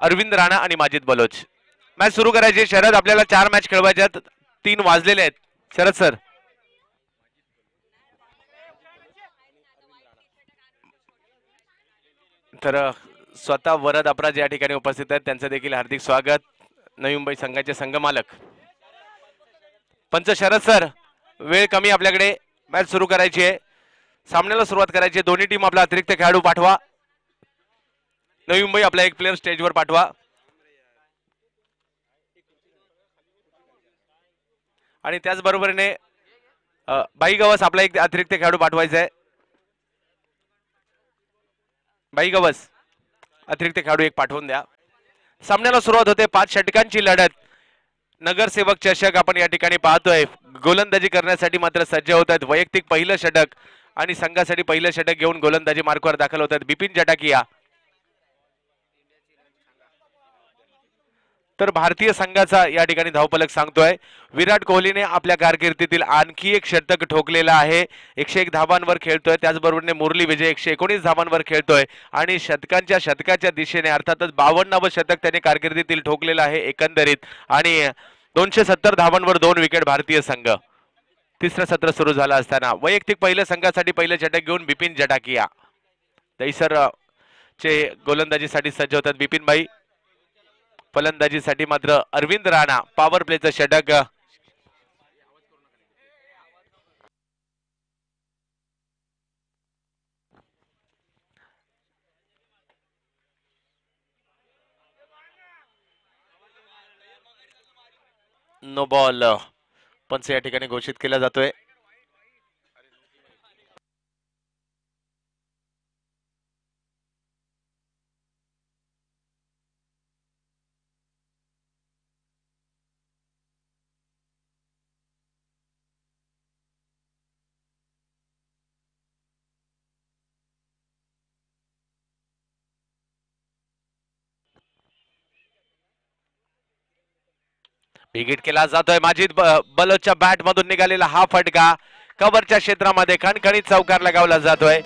अरविंद राणा आणि माजिद बलोच. मॅच सुरू करायची. शरद आपल्याला 4 मॅच खेळवायच्यात. 3 वाजलेले आहेत. शरद सर. तर स्वतः वरद अपराज या ठिकाणी उपस्थित आहेत. त्यांचं देखील हार्दिक स्वागत. नवी मुंबई संघाचे संघमालक पंच शरद सर. वेळ कमी आपल्याकडे. मॅच सुरू करायची आहे. सामन्याला सुरुवात करायची आहे. दोन्ही टीम आपला अतिरिक्त खेळाडू पाठवा. नवी मुंबई आपला एक प्लेयर स्टेजवर पाठवा. आणि त्याचबरोबरीने बाई गवस आपला एक अतिरिक्त खेळाडू पाठवायचा आहे. बाई गवस अतिरिक्त खेळाडू एक पाठवून द्या. सामन्याला सुरुवात होते. 5 षटकांची लढत. नगरसेवक चषक आपण या ठिकाणी पाहतोय. गोलंदाजी करण्यासाठी मात्र सज्ज होत आहेत. वैयक्तिक पहिलं षटक आणि संघासाठी पहिलं षटक घेऊन गोलंदाजी मार्कवर दाखल होत आहेत बिपिन जटाकिया. तर भारतीय संघाचा या ठिकाणी धावफलक सांगतोय विराट कोहलीने आपल्या कारकिर्दीतील आणखी एक शतक ठोकलेला आहे. 101 धावांवर खेळतोय. त्याचबरोबरीने मुरली विजय 119 धावांवर खेळतोय आणि शतकाच्या दिशेने अर्थातच 52वे शतक त्याने कारकिर्दीतील ठोकलेलं आहे एकंदरीत. आणि 270 धावांवर 2 विकेट भारतीय संघ. तिसरं सत्र सुरू झालं असताना वैयक्तिक पहिल्या संघासाठी पहिलं षटक घेऊन बिपिन जटाकिया दहीसर चे गोलंदाजीसाठी सज्ज होतात बिपिन भाई. फलंदाजीसाठी मात्र अरविंद राणा. पॉवर प्लेचं षटक. नो बॉल पंच या ठिकाणी घोषित केला जातोय. बिगिट केला जातोय. माजिद बलोचच्या बॅट मधून निघालेला हा फटका कव्हरच्या क्षेत्रामध्ये खणखणीत चौकार लगावला जातोय.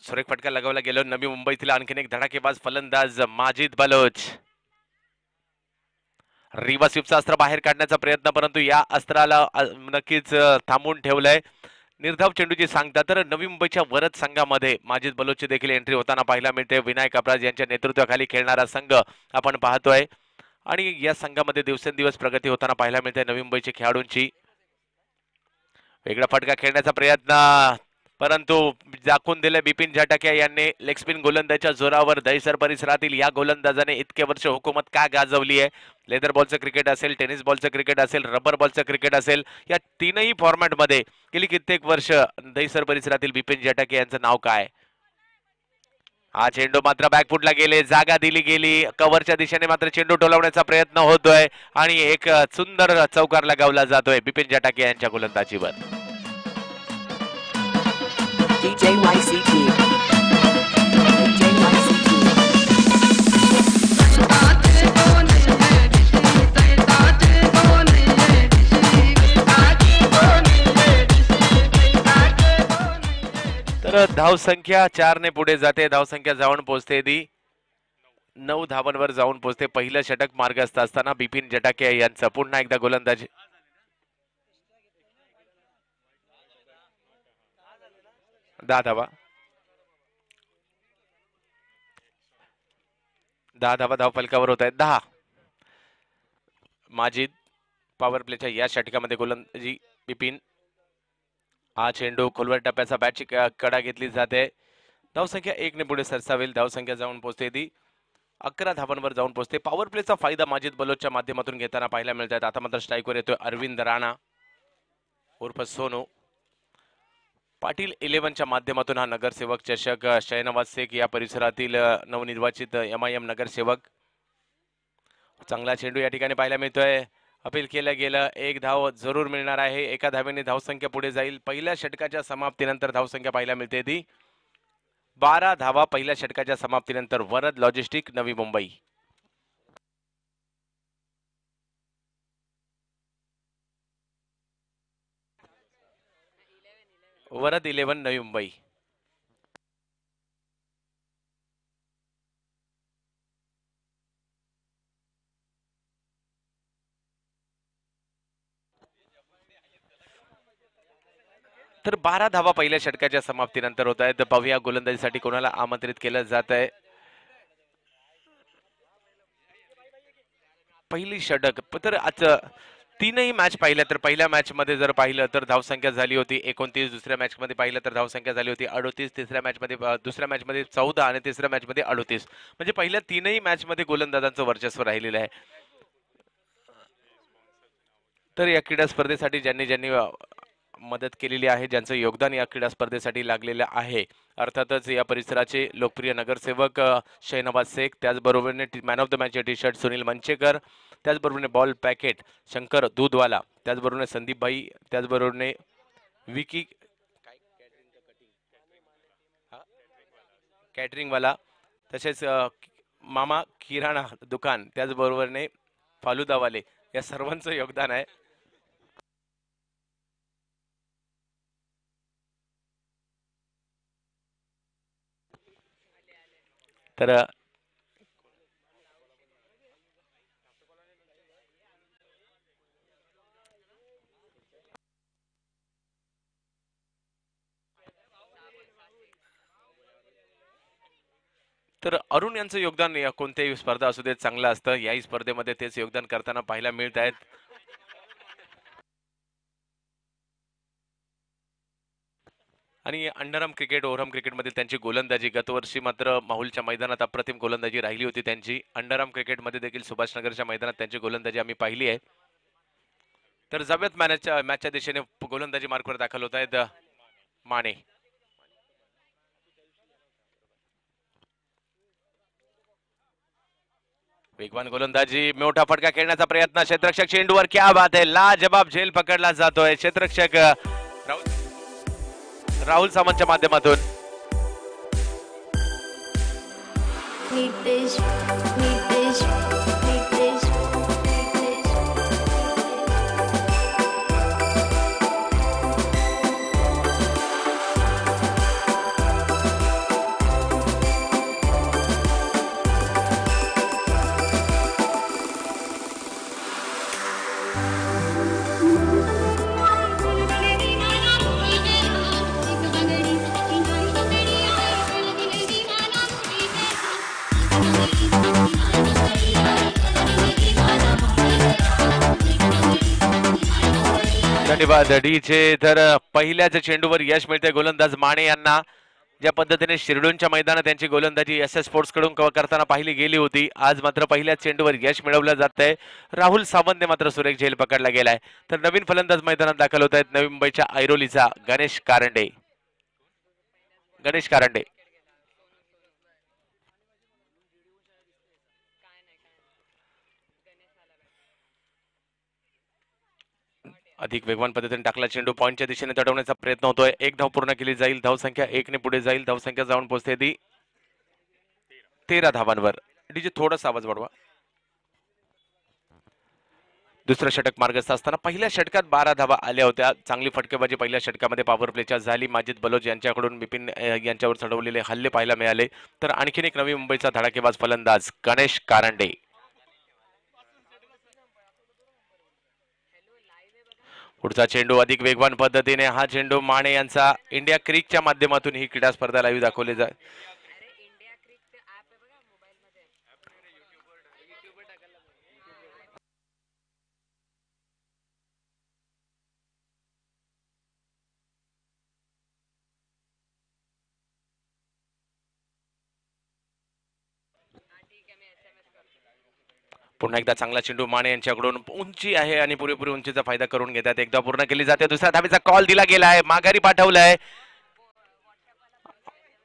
सुरेख फटका लगावला गेलो. नवी मुंबईतील आणखीन एक धडाकेबाज फलंदाज माजिद बलोच. रिव्हर्स स्वीपचं अस्त्र बाहेर काढण्याचा प्रयत्न, परंतु या अस्त्राला नक्कीच थांबवून ठेवलंय. निर्धाव चेंडूची सांगता. तर नवी मुंबईच्या वरद संघामध्ये माजिद बलोचची देखील एंट्री होताना पाहायला मिळते. विनायक अपराज यांच्या नेतृत्वाखाली खेळणारा संघ आपण पाहतोय आणि या संघामध्ये दिवसेंदिवस प्रगती होताना पाहायला मिळते नवी मुंबईच्या खेळाडूंची. वेगळा फटका खेळण्याचा प्रयत्न, परंतु दाखवून दिले बिपिन जटाकिया यांनी. लेग स्पिन गोलंदाजीच्या जोरावर दहीसर परिसरातील या गोलंदाजाने इतके वर्ष हुकूमत का गाजवली आहे. लेदर बॉलचं क्रिकेट असेल, टेनिस बॉलचं क्रिकेट असेल, रबर बॉलचं क्रिकेट असेल, या तीनही फॉर्मॅटमध्ये गेली कित्येक वर्ष दहीसर परिसरातील बिपिन जटाकिया यांचं नाव काय. हा चेंडू मात्र बॅकफुटला गेले. जागा दिली गेली. कव्हरच्या दिशेने मात्र चेंडू टोलवण्याचा प्रयत्न होतोय आणि एक सुंदर चौकार लगावला जातोय बिपिन जटाकिया यांच्या गोलंदाजीवर. तर धावसंख्या 4 ने पुढे जाते. धावसंख्या जाऊन पोहोचते ती 9 धावांवर जाऊन पोहोचते. पहिलं षटक मार्गस्थ असताना बिपिन जटाकिया यांचं पुन्हा एकदा गोलंदाजी. 10 धावा. 10 धावा धाव फलकावर होत आहेत. 10. माजिद पॉवर प्लेच्या या षटकामध्ये गोलंदाजी बिपिन. हा चेंडू खोलवर टप्प्याचा बॅटची कडा घेतली जाते. धावसंख्या 1 ने पुढे सरसावेल. धावसंख्या जाऊन पोहोचते ती 11 धावांवर जाऊन पोहोचते. पॉवर प्लेचा फायदा माजिद बलोचच्या माध्यमातून घेताना पाहायला मिळत आहेत. आता मात्र स्ट्राईकवर येतोय अरविंद राणा उर्फ सोनू. पाटील 11च्या माध्यमातून हा नगरसेवक चषक शहनवाज शेख या परिसरातील नवनिर्वाचित MIM नगरसेवक. चांगला चेंडू या ठिकाणी पाहायला मिळतोय. अपील केलं गेलं. 1 धाव जरूर मिळणार आहे. एका धावेने धावसंख्या पुढे जाईल. पहिल्या षटकाच्या समाप्तीनंतर धावसंख्या पाहायला मिळते ती 12 धावा पहिल्या षटकाच्या समाप्तीनंतर वरद लॉजिस्टिक नवी मुंबई. वरद 11 नवी मुंबई. तर 12 धावा पहिल्या षटकाच्या समाप्तीनंतर होत आहेत. पाहूया गोलंदाजीसाठी कोणाला आमंत्रित केलं जात आहे. पहिली षटक तर आज तीनही मॅच पाहिल्या तर पहिल्या मॅच मध्ये जर पाहिलं तर धावसंख्या झाली होती 29, दुसऱ्या मॅच मध्ये पाहिलं तर धावसंख्या झाली होती 38, तिसऱ्या मॅच मध्ये दुसऱ्या मॅच मध्ये 14 आणि तिसऱ्या मॅच मध्ये 38. म्हणजे पहिल्या तीनही मॅच मध्ये गोलंदाजांचं वर्चस्व राहिलेलं आहे. तर या क्रीडा स्पर्धेसाठी ज्यांनी ज्यांनी मदत केलेली आहे, ज्यांचं योगदान या क्रीडा स्पर्धेसाठी लागलेलं आहे, अर्थातच या परिसराचे लोकप्रिय नगरसेवक शहनवाज शेख, त्याचबरोबरने man of the match T shirt Sunil Manchekar, त्याचबरोबरने बॉल पॅकेट शंकर दूधवाला, त्याचबरोबरने संदीप भाई, त्याचबरोबरने विकी कॅटरिंगवाला, तसेच मामा किराणा दुकान, त्याचबरोबरने फालुदावाले, या सर्वांचं योगदान आहे. तर तर अरुण यांचं योगदान कोणत्याही स्पर्धा असू देत चांगलं असतं. याही स्पर्धेमध्ये तेच योगदान करताना पाहायला मिळत आहेत. आणि अंडरआर्म क्रिकेट, ओव्हरआर्म क्रिकेटमध्ये त्यांची गोलंदाजी गतवर्षी मात्र माहुलच्या मैदानात अप्रतिम गोलंदाजी राहिली होती त्यांची. अंडरआर्म क्रिकेटमध्ये देखील सुभाषनगरच्या मैदानात त्यांची गोलंदाजी आम्ही पाहिली आहे. तर जाऊयात मॅचच्या दिशेने गोलंदाजी मार्कवर दाखल होत आहेत माने. वेगवान गोलंदाजी, मोठा फटका खेळण्याचा प्रयत्न, क्षेत्ररक्षक चेंडूवर, क्या बात आहे, लाजबाब झेल पकडला जातोय क्षेत्ररक्षक राहुल सावंतच्या माध्यमातून. धन्यवाद डीचे. तर पहिल्याच चेंडूवर यश मिळते गोलंदाज माने यांना. ज्या पद्धतीने शिरडूनच्या मैदानात त्यांची गोलंदाजी एस एस स्पोर्ट्स कडून करताना पाहिली गेली होती, आज मात्र पहिल्याच चेंडूवर यश मिळवलं जात आहे. राहुल सावंतने मात्र सुरेख झेल पकडला गेलाय. तर नवीन फलंदाज मैदानात दाखल होत आहेत नवी मुंबईच्या ऐरोलीचा गणेश कारंडे. गणेश कारंडे अधिक वेगवान पद्धतीने टाकला चेंडू, पॉईंटच्या दिशेने तडवण्याचा प्रयत्न होतोय. एक धाव पूर्ण केली जाईल, धावसंख्या 1 ने पुढे जाईल, धावसंख्या जाऊन पोहोचते ती 13 धावांवर. डीजे थोडासा आवाज वाढवा. दुसरं षटक मार्गस्थ असताना पहिल्या षटकात 12 धावा आल्या होत्या. चांगली फटकेबाजी पहिल्या षटकामध्ये पॉवर प्लेच्या झाली. माजिद बलोच यांच्याकडून बिपिन यांच्यावर चढवलेले हल्ले पाहायला मिळाले. तर आणखीन एक नवी मुंबईचा धडाकेबाज फलंदाज गणेश कारंडे. पुढचा चेंडू अधिक वेगवान पद्धतीने, हा चेंडू माने यांचा. इंडिया क्रिकच्या माध्यमातून ही क्रीडा स्पर्धा लाईव्ह दाखवली जाते. पुन्हा एकदा चांगला चेंडू माने यांच्याकडून, उंची आहे आणि पुरेपूर उंचीचा फायदा करून घेतात. एकदा पूर्ण केली जाते, दुसऱ्या धावेचा कॉल दिला गेलाय, माघारी पाठवलाय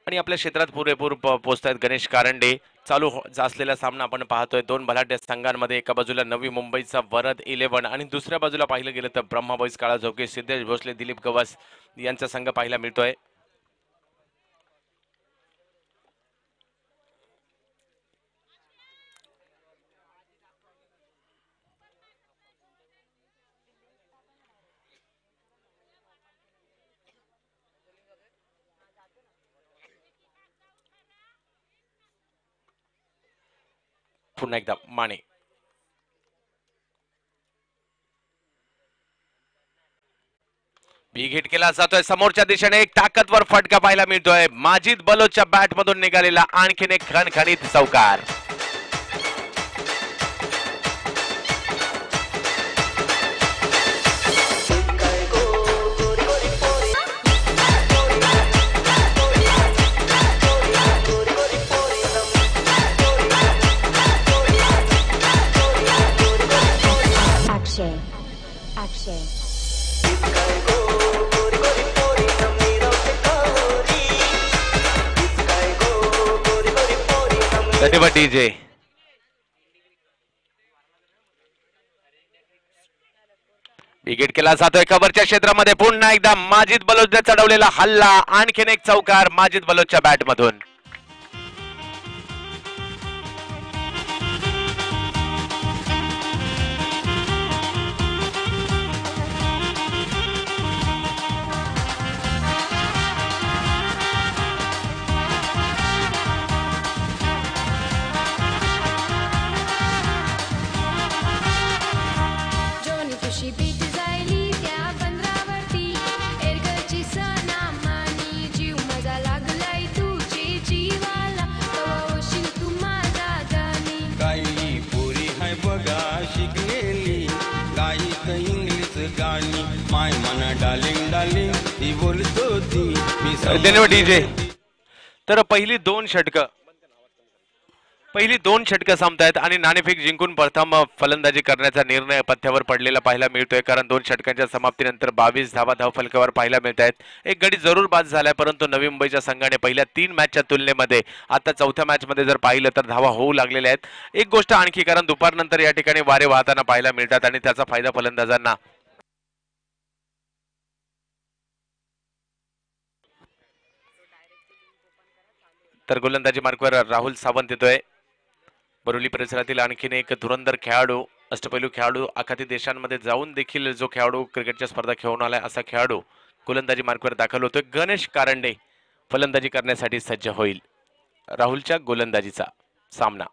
आणि आपल्या क्षेत्रात पुरेपूर पोहोचतायत गणेश कारंडे. चालू असलेला सामना आपण पाहतोय दोन बलाढ्य संघांमध्ये. एका बाजूला नवी मुंबईचा वरद 11 आणि दुसऱ्या बाजूला पाहिलं गेलं तर ब्रह्मा बॉईज काळा झोके सिद्धेश भोसले दिलीप गवास यांचा संघ पाहायला मिळतोय. पुन्हा एकदा माने. बिग हिट केला जातोय समोरच्या दिशेने. एक ताकदवर फटका पाहायला मिळतोय. माजिद बलोचच्या बॅट मधून निघालेला आणखीन एक खणखणीत चौकार. धन्यवाद डीजे. विकेट केला जातोय कव्हरच्या क्षेत्रामध्ये. पुन्हा एकदा माजिद बलोचने चढवलेला हल्ला. आणखीन एक चौकार माजिद बलोचच्या बॅट मधून. धन्यवाद डीजे. तर पहिली दोन षटकं संपतायत आणि नाणेफेक जिंकून प्रथम फलंदाजी करण्याचा निर्णय पथ्यावर पडलेला पाहायला मिळतोय. कारण 2 षटकांच्या समाप्तीनंतर 22 धावा धावफलकावर पाहायला मिळत आहेत. एक गडी जरूर बाद झालाय, परंतु नवी मुंबईच्या संघाने पहिल्या 3 मॅचच्या तुलनेमध्ये आता चौथ्या मॅच मध्ये जर पाहिलं तर धावा होऊ लागलेल्या आहेत. एक गोष्ट आणखी, कारण दुपारनंतर या ठिकाणी वारे वाहताना पाहायला मिळतात आणि त्याचा फायदा फलंदाजांना. तर गोलंदाजी मार्कवर राहुल सावंत येतोय. बरोली परिसरातील आणखीन एक धुरंधर खेळाडू, अष्टपैलू खेळाडू, आखाती देशांमध्ये जाऊन देखील जो खेळाडू क्रिकेटच्या स्पर्धा खेळून आलाय असा खेळाडू गोलंदाजी मार्कवर दाखल होतोय. गणेश कारंडे फलंदाजी करण्यासाठी सज्ज होईल. राहुलच्या गोलंदाजीचा सामना.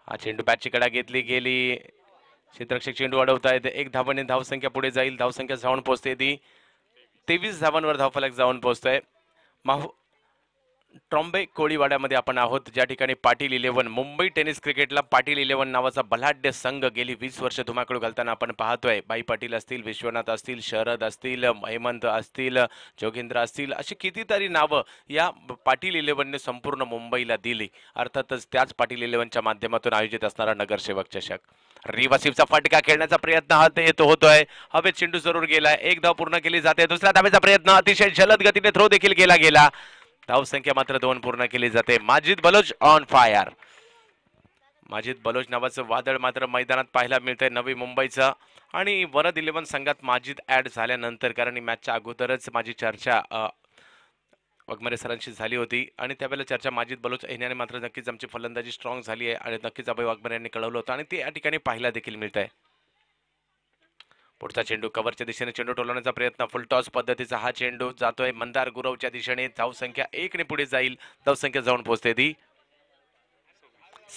हा चेंडू बॅटची कडा घेतली गेली. क्षेत्ररक्षक चेंडू अडवतायत. 1 धावाने धावसंख्या पुढे जाईल. धावसंख्या जाऊन पोहोचते ती 23 धावांवर धावफलक जाऊन पोहोचतोय. ट्रॉम्बे कोळीवाड्यामध्ये आपण आहोत, ज्या ठिकाणी पाटील 11 मुंबई टेनिस क्रिकेटला पाटील 11 नावाचा बलाढ्य संघ गेली 20 वर्ष धुमाकूळ घालताना आपण पाहतोय. बाई पाटील असतील, विश्वनाथ असतील, शरद असतील, हेमंत असतील, जोगेंद्र असतील, अशी कितीतरी नावं या पाटील 11ने संपूर्ण मुंबईला दिली. अर्थातच त्याच पाटील 11च्या माध्यमातून आयोजित असणारा नगरसेवक चषक. रिव्हर्सिव्हचा फटका खेळण्याचा प्रयत्न होतोय. हवेत चेंडू जरूर गेलाय. 1 धाव पूर्ण केली जाते. दुसऱ्या धावेचा प्रयत्न अतिशय जलद गतीने थ्रो देखील गेला. धावसंख्या मात्र 2 पूर्ण केली जाते. Majid Baloch on fire. माजिद बलोच नावाचं वादळ मात्र मैदानात पाहायला मिळतंय नवी मुंबईचं. आणि वरद 11 संघात माजिद ऍड झाल्यानंतर, कारण मॅचच्या अगोदरच माझी चर्चा वाघमारे सरांशी झाली होती आणि त्यावेळेला चर्चा माजिद बलोच येण्याने मात्र नक्कीच आमची फलंदाजी स्ट्रॉंग झाली आहे आणि नक्कीच अभय वाघमारे यांनी कळवलं होतं आणि ते या ठिकाणी पाहायला देखील मिळत आहे. पुढचा चेंडू कव्हरच्या दिशेने चेंडू टोलवण्याचा प्रयत्न. फुल टॉस पद्धतीचा हा चेंडू जातोय मंदार गुरवच्या दिशेने. धावसंख्या 1 ने पुढे जाईल. धावसंख्या जाऊन पोहोचते ती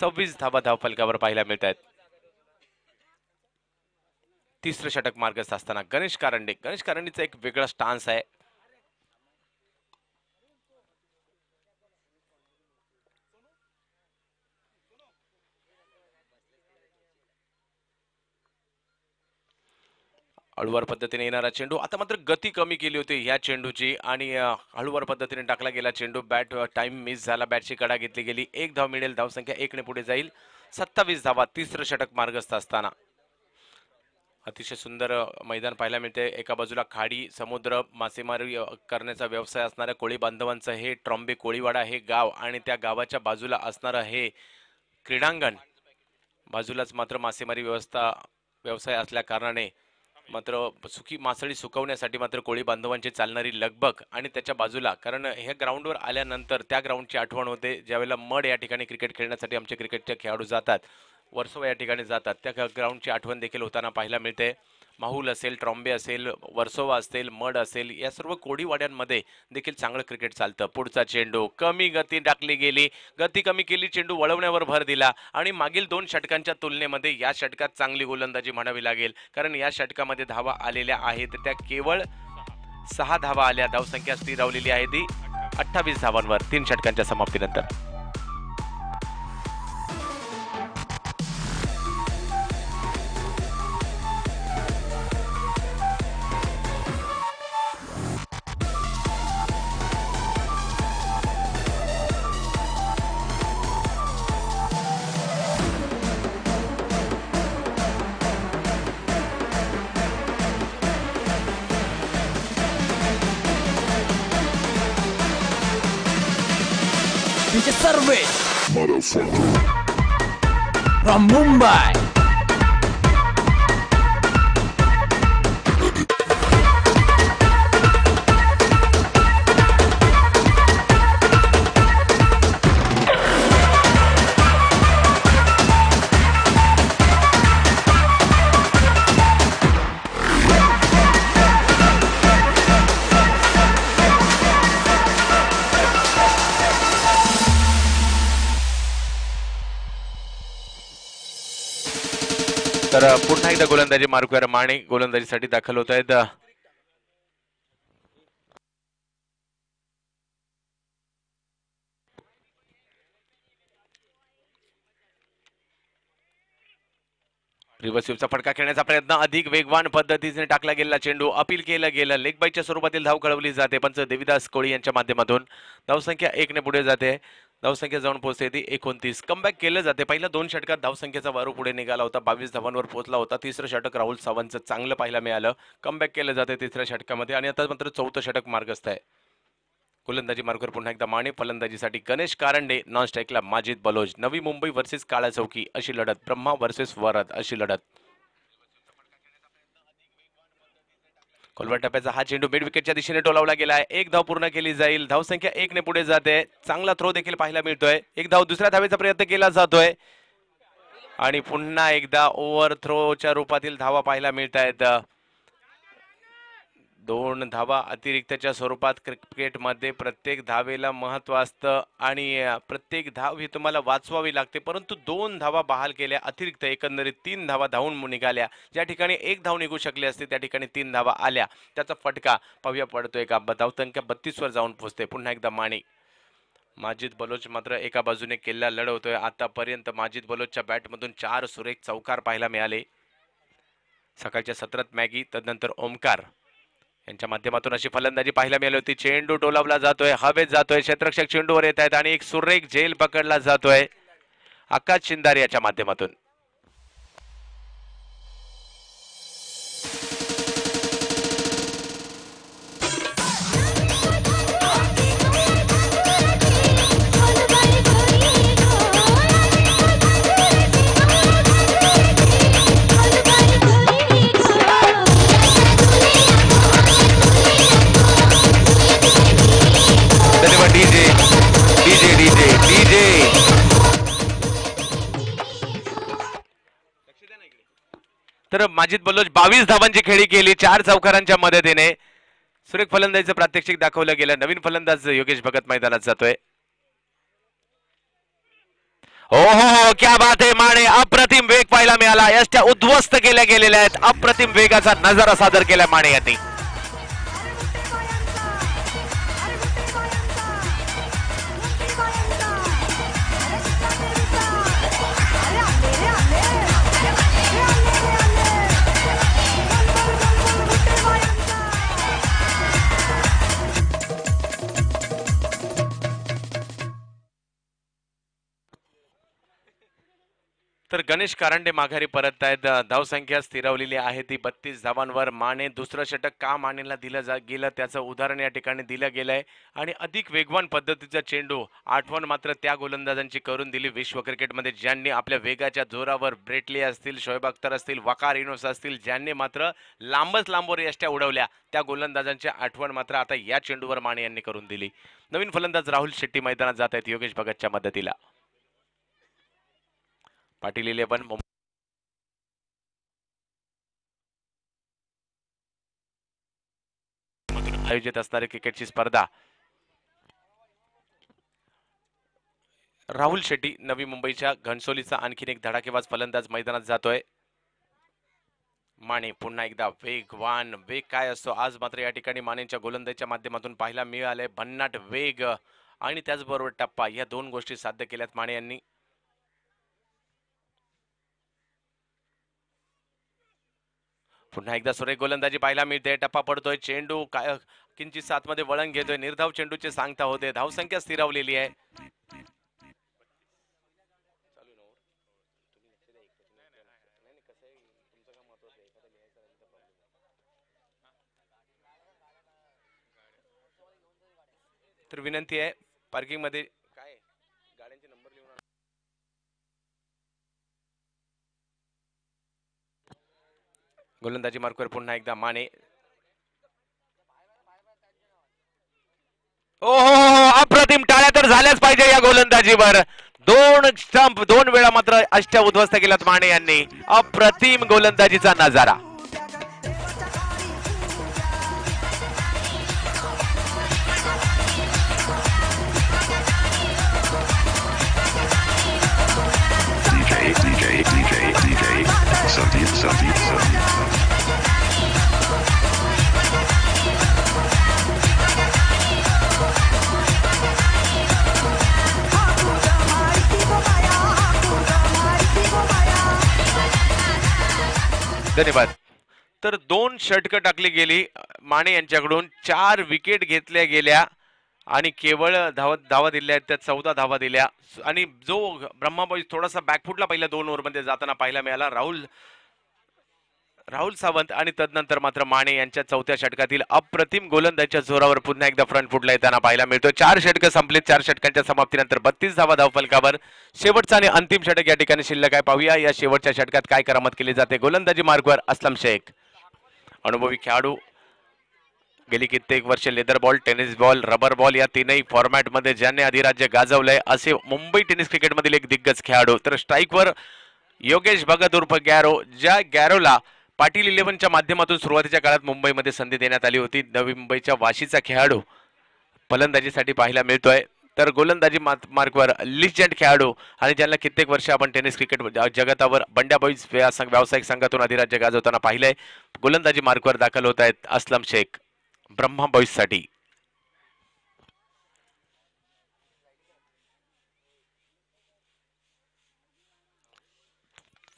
26 धावा धावफलकावर पाहायला मिळत आहेत. तिसरं षटक मार्गस्थ असताना गणेश कारंडेचा एक वेगळा स्टान्स आहे. हळूवार पद्धतीने येणारा चेंडू. आता मात्र गती कमी केली होती ह्या चेंडूची आणि हळूवार पद्धतीने टाकला गेला चेंडू. बॅट टाइम मिस झाला. बॅटची कडा घेतली गेली. 1 धाव मिळेल. धावसंख्या 1 ने पुढे जाईल. 27 धावा. तिसरं षटक मार्गस्थ असताना अतिशय सुंदर मैदान पाहायला मिळते. एका बाजूला खाडी, समुद्र, मासेमारी करण्याचा व्यवसाय असणाऱ्या कोळी बांधवांचं हे ट्रॉम्बे कोळीवाडा हे गाव आणि त्या गावाच्या बाजूला असणारं हे क्रीडांगण. बाजूलाच मात्र मासेमारी व्यवसाय असल्या कारणाने मात्र सुकी मासळी सुकवण्यासाठी मात्र कोळी बांधवांची चालणारी लगबग आणि त्याच्या बाजूला, कारण ह्या ग्राउंडवर आल्यानंतर त्या ग्राउंडची आठवण होते ज्यावेळेला मड या ठिकाणी क्रिकेट खेळण्यासाठी आमचे क्रिकेटचे खेळाडू जातात, वर्सोवा या ठिकाणी जातात, त्या ग्राउंडची आठवण देखील होताना पाहायला मिळते. माहूल असेल, ट्रॉम्बे असेल, वर्सोवा असेल, मड असेल, या सर्व कोडीवाड्यांमध्ये देखील चांगलं क्रिकेट चालतं. पुढचा चेंडू कमी गती टाकली गेली, गती कमी केली, चेंडू वळवण्यावर भर दिला आणि मागील 2 षटकांच्या तुलनेमध्ये या षटकात चांगली गोलंदाजी म्हणावी लागेल, कारण या षटकामध्ये धावा आलेल्या आहेत त्या केवळ 6 धावा आल्या. धावसंख्या स्थिरावलेली आहे ती 28 धावांवर 3 षटकांच्या समाप्तीनंतर. DJ Service from Mumbai. तर पुन्हा एकदा गोलंदाजी मार्कवर माने गोलंदाजीसाठी दाखल होत आहेत. रिव्हर्सिव्हचा फटका खेळण्याचा प्रयत्न अधिक वेगवान पद्धतीने टाकला गेलेला चेंडू अपील केलं गेलं. लेग बाईच्या स्वरूपातील धाव कळवली जाते. पंच देविदास कोळी यांच्या माध्यमातून धावसंख्या 1 ने पुढे जाते. धावसंख्या जाऊन पोहोचते ती 29. कमबॅक केलं जाते. पहिल्या 2 षटकात धावसंख्येचा वारू पुढे निघाला होता, 22 धावांवर पोहोचला होता. तिसरं षटक राहुल सावंतचं चांगलं पाहायला मिळालं. कमबॅक केलं जाते तिसऱ्या षटकामध्ये आणि आता मात्र 4थं षटक मार्गस्थ आहे. गोलंदाजी मार्कवर पुन्हा एकदा माने, फलंदाजीसाठी गणेश कारंडे, नॉन स्ट्राईकला माजिद बलोच. नवी मुंबई वर्सेस काळा चौकी अशी लढत, ब्रह्मा वर्सेस वरद अशी लढत. खोलवर टप्प्याचा हा चेंडू मिड विकेटच्या दिशेने टोलावला गेलाय. 1 धाव पूर्ण केली जाईल. धावसंख्या 1 ने पुढे जाते. चांगला थ्रो देखील पाहायला मिळतोय. 1 धाव दुसऱ्या धावेचा प्रयत्न केला जातोय आणि पुन्हा एकदा ओव्हर थ्रोच्या रूपातील धावा पाहायला मिळत आहेत. 2 धावा अतिरिक्तच्या स्वरूपात क्रिकेटमध्ये प्रत्येक धावेला महत्व असतं आणि प्रत्येक धाव ही तुम्हाला वाचवावी लागते, परंतु 2 धावा बहाल केल्या अतिरिक्त. एकंदरीत 3 धावा धावून निघाल्या. ज्या ठिकाणी 1 धाव निघू शकली असते त्या ठिकाणी 3 धावा आल्या. त्याचा फटका पाहूया पडतोय का. धावसंख्या 32 वर जाऊन पोहोचते. पुन्हा एकदा माने. माजिद बलोच मात्र एका बाजूने किल्ला लढवतोय. आतापर्यंत माजिद बलोचच्या बॅटमधून 4 सुरेख चौकार पाहायला मिळाले. सकाळच्या सत्रात मॅगी, तदनंतर ओमकार यांच्या माध्यमातून अशी फलंदाजी पाहायला मिळाली होती. चेंडू टोलावला जातोय, हवेत जातोय, क्षेत्ररक्षक चेंडूवर येत आहेत आणि एक सुरेख झेल पकडला जातोय आकाश शिंदारे याच्या माध्यमातून. तर माजिद बलोच 22 धावांची खेळी केली 4 चौकारांच्या मदतीने. सुरेख फलंदाजीचं प्रात्यक्षिक दाखवलं गेलं. नवीन फलंदाज योगेश भगत मैदानात जातोय. हो हो हो, क्या बात आहे. माने अप्रतिम वेग पाहायला मिळाला. यष्ट्या उद्ध्वस्त केल्या गेलेल्या आहेत. अप्रतिम वेगाचा नजारा सादर केला माने यांनी. तर गणेश कारंडे माघारी परत आहेत. धावसंख्या स्थिरावलेली आहे ती 32 धावांवर. माने दुसरं षटक का मानेला दिलं गेलं त्याचं उदाहरण या ठिकाणी दिलं गेलंय आणि अधिक वेगवान पद्धतीचा चेंडू आठवण मात्र त्या गोलंदाजांची करून दिली विश्व क्रिकेटमध्ये ज्यांनी आपल्या वेगाच्या जोरावर ब्रेटली असतील, शोएब अख्तर असतील, वकार युनुस असतील, ज्यांनी मात्र लांबच लांबवर यष्ट्या उडवल्या, त्या गोलंदाजांची आठवण मात्र आता या चेंडूवर माने यांनी करून दिली. नवीन फलंदाज राहुल शेट्टी मैदानात जात आहेत योगेश भगतच्या मदतीला. पाटील 11 आयोजित असणारी क्रिकेटची स्पर्धा. राहुल शेट्टी नवी मुंबईच्या घनसोलीचा आणखीन एक धडाकेबाज फलंदाज मैदानात जातोय. माने पुन्हा एकदा वेगवान. वेग काय असतो आज मात्र या ठिकाणी मानेच्या गोलंदाजीच्या माध्यमातून पाहायला मिळाले. भन्नाट वेग आणि त्याचबरोबर टप्पा या दोन गोष्टी साध्य केल्यात माने यांनी. पुन्हा एकदा सुरेख गोलंदाजी पाहायला मिळते. टप्पा पडतोय. चेंडू काय किंचित आतमध्ये वळण घेतोय. निर्धाव चेंडूचे सांगता होते. धावसंख्या स्थिरावलेली आहे. तर विनंती आहे पार्किंग मध्ये काय गाड्यांचे नंबर लिहून आणा. गोलंदाजी मार्कवर पुन्हा एकदा माने. ओहो अप्रतिम. टाळ्या तर झाल्याच पाहिजे या गोलंदाजीवर. दोन स्टंप दोन वेळा मात्र अष्ट उद्ध्वस्त केल्यात माने यांनी. अप्रतिम गोलंदाजीचा नजारा. धन्यवाद. तर दोन षटकं टाकली गेली माने यांच्याकडून. 4 विकेट घेतल्या गेल्या आणि केवळ धावा दिल्या आहेत त्या 14 धावा दिल्या. आणि जो ब्रह्माबाई थोडासा बॅकफुटला पहिल्या 2 ओव्हरमध्ये जाताना पाहायला मिळाला राहुल सावंत. आणि तदनंतर मात्र माने यांच्या चौथ्या षटकातील अप्रतिम गोलंदाजीच्या जोरावर पुन्हा एकदा फ्रंट फुटला येताना पाहायला मिळतो. 4 षटकं संपली. 4 षटकांच्या समाप्तीनंतर 32 धावा धावफलकावर. शेवटचा आणि अंतिम षटक या ठिकाणी शिल्लक आहे. पाहूया या शेवटच्या षटकात काय करामत केली जाते. गोलंदाजी मार्कवर असलम शेख. अनुभवी खेळाडू. गेली कित्येक वर्षे leather ball, tennis ball, rubber ball या तीनही फॉर्मॅट मध्ये ज्यांनी अधिराज्य गाजवलंय असे मुंबई टेनिस क्रिकेटमधील एक दिग्गज खेळाडू. तर स्ट्राईकवर योगेश भगत उर्फ गॅरो. ज्या गॅरोला पाटील 11च्या माध्यमातून सुरुवातीच्या काळात मुंबईमध्ये संधी देण्यात आली होती. नवी मुंबईच्या वाशीचा खेळाडू फलंदाजीसाठी पाहायला मिळतोय. तर गोलंदाजी मार्कवर लिजेंड खेळाडू आणि ज्यांना कित्येक वर्ष आपण टेनिस क्रिकेट जगतावर बंड्या बॉईज व्यावसायिक संघातून अधिराज्य गाजवताना पाहिलंय. गोलंदाजी मार्कवर दाखल होत आहेत असलम शेख ब्रह्मा बॉईज साठी.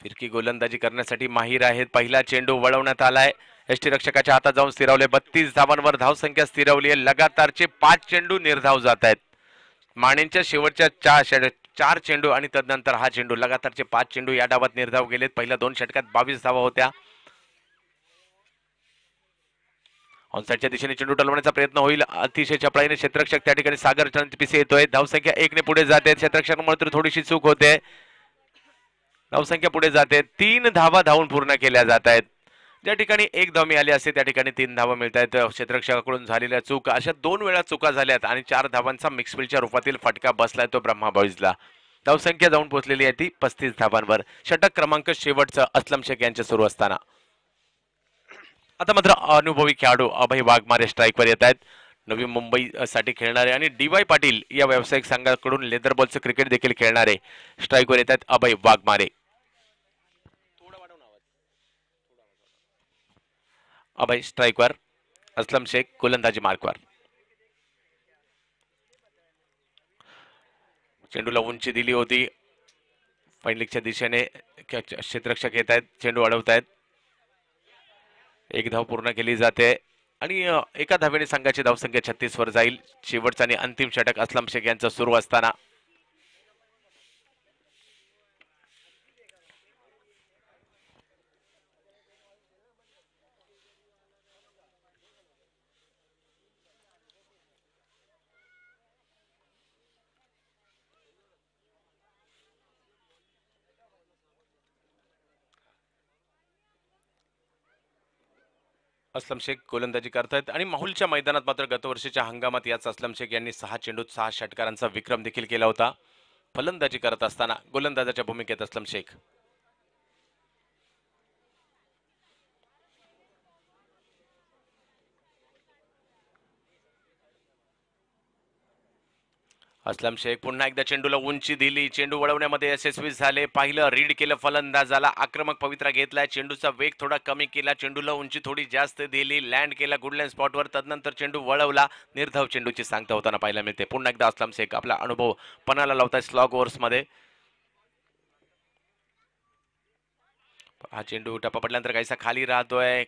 फिरकी गोलंदाजी करण्यासाठी माहीर आहेत. पहिला चेंडू वळवण्यात आलाय. यष्टीरक्षकाच्या हातात जाऊन स्थिरावले. 32 धावांवर धावसंख्या स्थिरावली आहे. लगातारचे 5 चेंडू निर्धाव जात आहेत. मानेंच्या शेवटच्या 4 चेंडू आणि तदनंतर हा चेंडू लगातारचे 5 चेंडू या डावात निर्धाव गेलेत. पहिल्या 2 षटकात 22 धावा होत्या. ऑनसाइडच्या दिशेने चेंडू टलवण्याचा प्रयत्न होईल. अतिशय चपळाईने क्षेत्ररक्षक त्या ठिकाणी सागर चंद पिसे येतोय. धावसंख्या 1 ने पुढे जाते. क्षेत्ररक्षकामुळे तर थोडीशी चूक होते. धावसंख्या पुढे जाते. 3 धावा धावून पूर्ण केल्या जात आहेत. ज्या ठिकाणी 1 धाव मिळाली असते त्या ठिकाणी 3 धावा मिळत आहेत. क्षेत्ररक्षकाकडून झालेल्या चूक अशा 2 वेळा चुका झाल्यात आणि 4 धावांचा मिक्सफिल्डच्या रूपातील फटका बसलाय तो ब्रह्मा बॉईजला. धावसंख्या जाऊन पोहोचलेली आहे ती 35 धावांवर. षटक क्रमांक शेवटचं असलम शेख यांचे सुरू असताना आता मात्र अनुभवी खेळाडू अभय वाघमारे स्ट्राईकवर येत आहेत. नवी मुंबई साठी खेळणारे आणि डी.वाय. पाटील या व्यावसायिक संघाकडून लेदर बॉलचं क्रिकेट देखील खेळणारे स्ट्राईकवर येत आहेत अभय वाघमारे. अभय स्ट्राईकवर. असलम शेख गोलंदाजी मार्कवर. चेंडूला उंची दिली होती. फाईनलिकच्या दिशेने क्षेत्ररक्षक येत आहेत. चेंडू अडवत आहेत. 1 धाव पूर्ण केली जाते आणि एका धावेने संघाची धावसंख्या 36 वर जाईल. शेवटचा आणि अंतिम षटक असलम शेख यांचं सुरू असताना असलम शेख गोलंदाजी करतायत आणि माहुलच्या मैदानात मात्र गतवर्षीच्या हंगामात याच असलम शेख यांनी 6 चेंडूत 6 षटकारांचा विक्रम देखील केला होता. फलंदाजी करत असताना गोलंदाजाच्या भूमिकेत असलम शेख. असलम शेख पुन्हा एकदा चेंडूला उंची दिली, चेंडू वळवण्यामध्ये यशस्वी झाले, पाहिलं रीड केलं फलंदाजाला, आक्रमक पवित्रा घेतलाय, चेंडूचा वेग थोडा कमी केला, चेंडूला उंची थोडी जास्त दिली, लँड केला गुडलँड स्पॉटवर, तदनंतर चेंडू वळवला, निर्धाव चेंडूची सांगता होताना पाहायला मिळते. पुन्हा एकदा असलम शेख आपला अनुभव पणाला लावताय स्लॉग ओव्हर्समध्ये. हा चेंडू टप्पा पडल्यानंतर काहीसा खाली राहतोय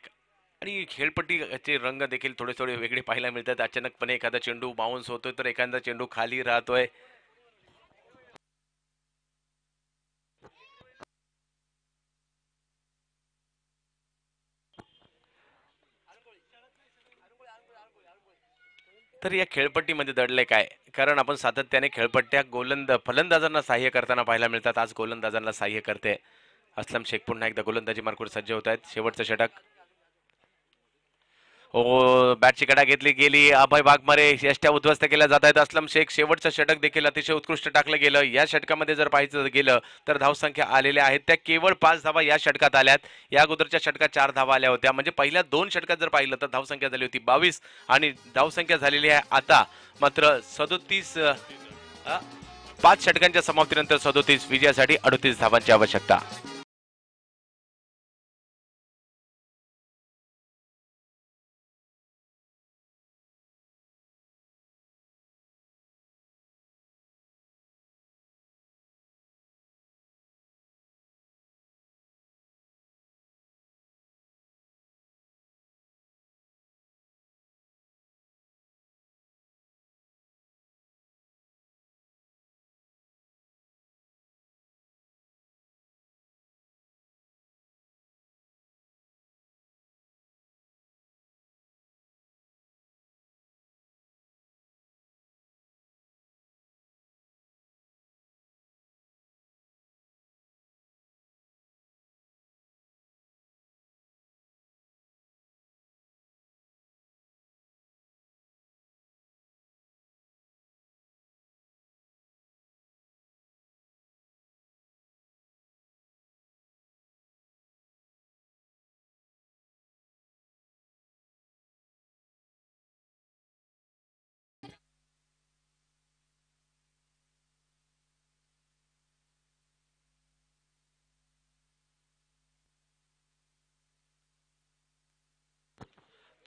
आणि खेळपट्टीचे रंग देखील थोडे थोडे वेगळे पाहायला मिळतात. अचानकपणे एखादा चेंडू बाउन्स होतोय तर एखादा चेंडू खाली राहतोय. तर या खेळपट्टीमध्ये दडले काय, कारण आपण सातत्याने खेळपट्ट्या फलंदाजांना सहाय्य करताना पाहायला मिळतात. आज गोलंदाजांना सहाय्य करते असलम शेख. पुन्हा एकदा गोलंदाजी मार्कवर सज्ज होत आहेत. शेवटचं षटक. हो, बॅटची कडा घेतली गेली, अभय वाघमारे यष्ट्या उद्ध्वस्त केल्या जात आहेत. असलम शेख शेवटचं षटक देखील अतिशय उत्कृष्ट टाकलं गेलं. या षटकामध्ये जर पाहायचं गेलं तर धावसंख्या आलेल्या आहेत त्या केवळ 5 धावा या षटकात आल्यात. या अगोदरच्या षटकात 4 धावा आल्या होत्या. म्हणजे पहिल्या 2 षटकात जर पाहिलं तर धावसंख्या झाली होती 22 आणि धावसंख्या झालेली आहे आता मात्र 37. 5 षटकांच्या समाप्तीनंतर 37 विजयासाठी 38 धावांची आवश्यकता.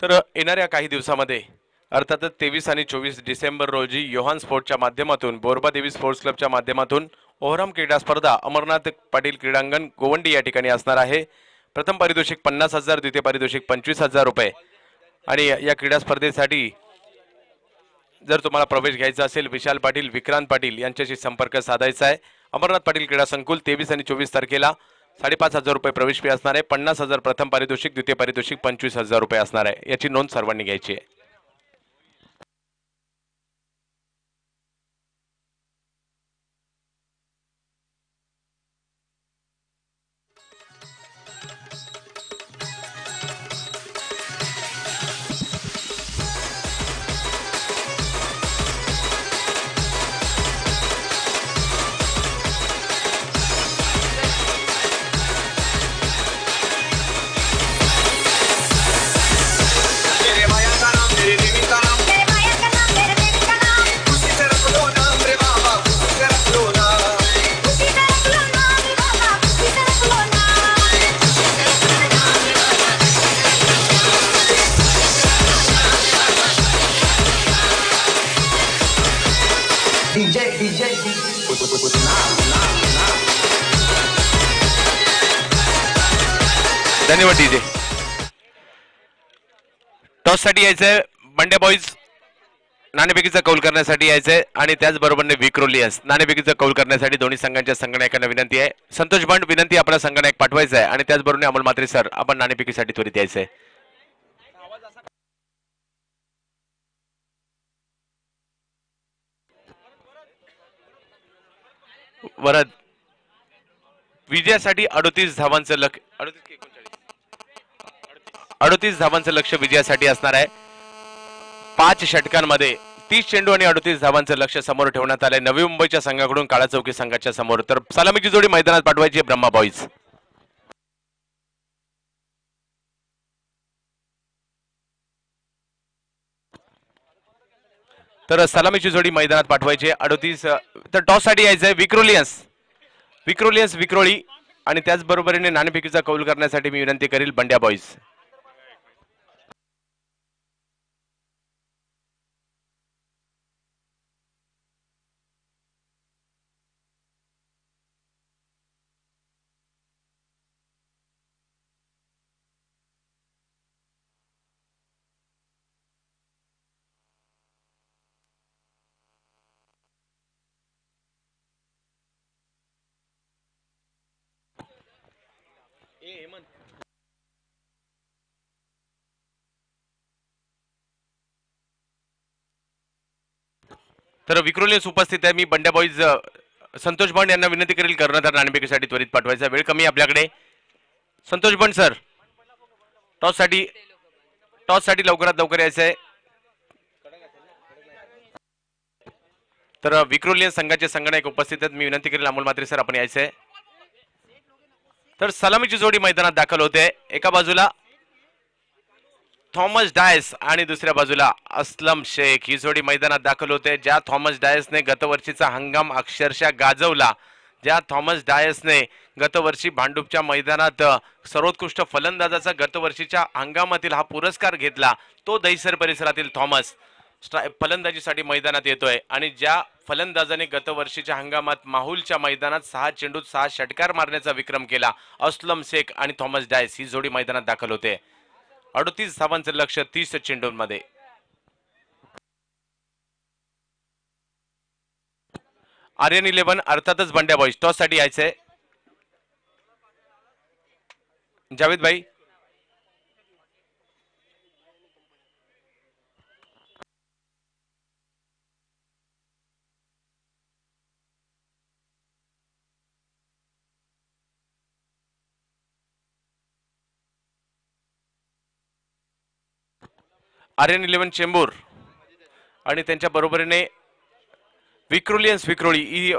तर येणाऱ्या काही दिवसामध्ये अर्थातच 23 आणि 24 डिसेंबर रोजी योहान स्पोर्टच्या माध्यमातून बोरबा देवी स्पोर्ट्स क्लबच्या माध्यमातून ओहराम क्रीडा स्पर्धा अमरनाथ पाटील क्रीडांगण गोवंडी या ठिकाणी असणार आहे. प्रथम पारितोषिक 50,000, द्वितीय पारितोषिक 25,000 रुपये. आणि या क्रीडा स्पर्धेसाठी जर तुम्हाला प्रवेश घ्यायचा असेल विशाल पाटील, विक्रांत पाटील यांच्याशी संपर्क साधायचा आहे. अमरनाथ पाटील क्रीडा संकुल 23 आणि 24 तारखेला 5,500 रुपये प्रवेश फी असणार आहे. 50,000 प्रथम पारितोषिक, द्वितीय पारितोषिक 25,000 रुपये असणार आहे. याची नोंद सर्वांनी घ्यायची आहे. धन्यवाद डीजे. टॉस साठी यायचंय बंड्या बॉईज, नाणेफेकीचा कौल करण्यासाठी यायचंय आणि त्याचबरोबर विक्रोलियन्स नाणेफेकीचा कौल करण्यासाठी दोन्ही संघांच्या संगणकांना विनंती आहे. संतोष बंड विनंती, आपला संगणक पाठवायचा आहे आणि त्याचबरोबर अमोल मात्रे सर आपण नाणेफेकीसाठी त्वरित यायचंय. वरद विजयासाठी 38 धावांचं लक्ष 38 धावांचं लक्ष विजयासाठी असणार आहे. 5 षटकांमध्ये 30 चेंडू आणि 38 धावांचं लक्ष समोर ठेवण्यात आलंय नवी मुंबईच्या संघाकडून काळा चौकी संघाच्या समोर. तर सलामीची जोडी मैदानात पाठवायची आहे ब्रह्मा बॉईज. तर सलामीची जोडी मैदानात पाठवायची 38 तर टॉस साठी यायचंय विक्रोलियन्स विक्रोळी आणि त्याचबरोबरीने नाणेफेकीचा कौल करण्यासाठी मी विनंती करील बंड्या बॉईज. तर विक्रोलियन्स उपस्थित आहे. मी बंड्या बॉईज संतोष बंड यांना विनंती करील कर्णधार नाणेफेकीसाठी त्वरित पाठवायचा. वेळ कमी आपल्याकडे. संतोष बंड सर टॉस साठी लवकरात लवकर यायचंय. तर विक्रोलियन्स संघाचे संगणक उपस्थित आहेत. मी विनंती करेल अमोल मात्रे सर आपण यायचंय. तर सलामीची जोडी मैदानात दाखल होते. एका बाजूला थॉमस डायस आणि दुसऱ्या बाजूला असलम शेख ही जोडी मैदानात दाखल होते. ज्या थॉमस डायसने गतवर्षीचा हंगाम अक्षरशः गाजवला, ज्या थॉमस डायसने गतवर्षी भांडूपच्या मैदानात सर्वोत्कृष्ट फलंदाजाचा गतवर्षीच्या हंगामातील हा पुरस्कार घेतला, तो दहिसर परिसरातील थॉमस फलंदाजीसाठी मैदानात येतोय. आणि ज्या फलंदाजाने गतवर्षीच्या हंगामात माहुलच्या मैदानात 6 चेंडूत 6 षटकार मारण्याचा विक्रम केला, असलम शेख आणि थॉमस डायस ही जोडी मैदानात दाखल होते. 38 धावांचं लक्ष 30 चेंडूंमध्ये. आर्यन 11 अर्थातच बंड्या बॉईज टॉस साठी यायचंय. जावेद भाई आर्यन 11 चेंबूर आणि त्यांच्या बरोबरीने विक्रोलियन्स विक्रोळी ही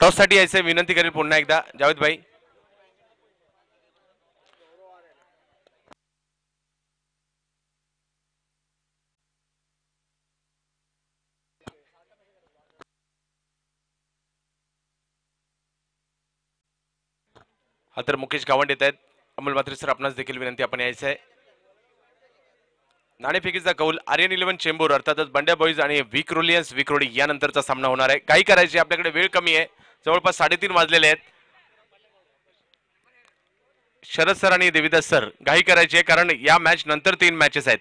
टॉस साठी यायचंय. विनंती करेल पुन्हा एकदा जावेद भाई. हा तर मुकेश गावंड येत आहेत. अमोल मात्रे सर आपणास देखील विनंती आपण यायचंय. नाणेफेकीचा कौल आर्यन 11 चेंबूर अर्थातच बंड्या बॉईज आणि विक्रोलियन्स विक्रोडी यानंतरचा सामना होणार आहे. काही करायची आपल्याकडे वेळ कमी आहे. जवळपास 3:30 वाजलेले आहेत. शरद सर आणि देविदास सर घाई करायची आहे कारण या मॅच नंतर 3 मॅचेस आहेत.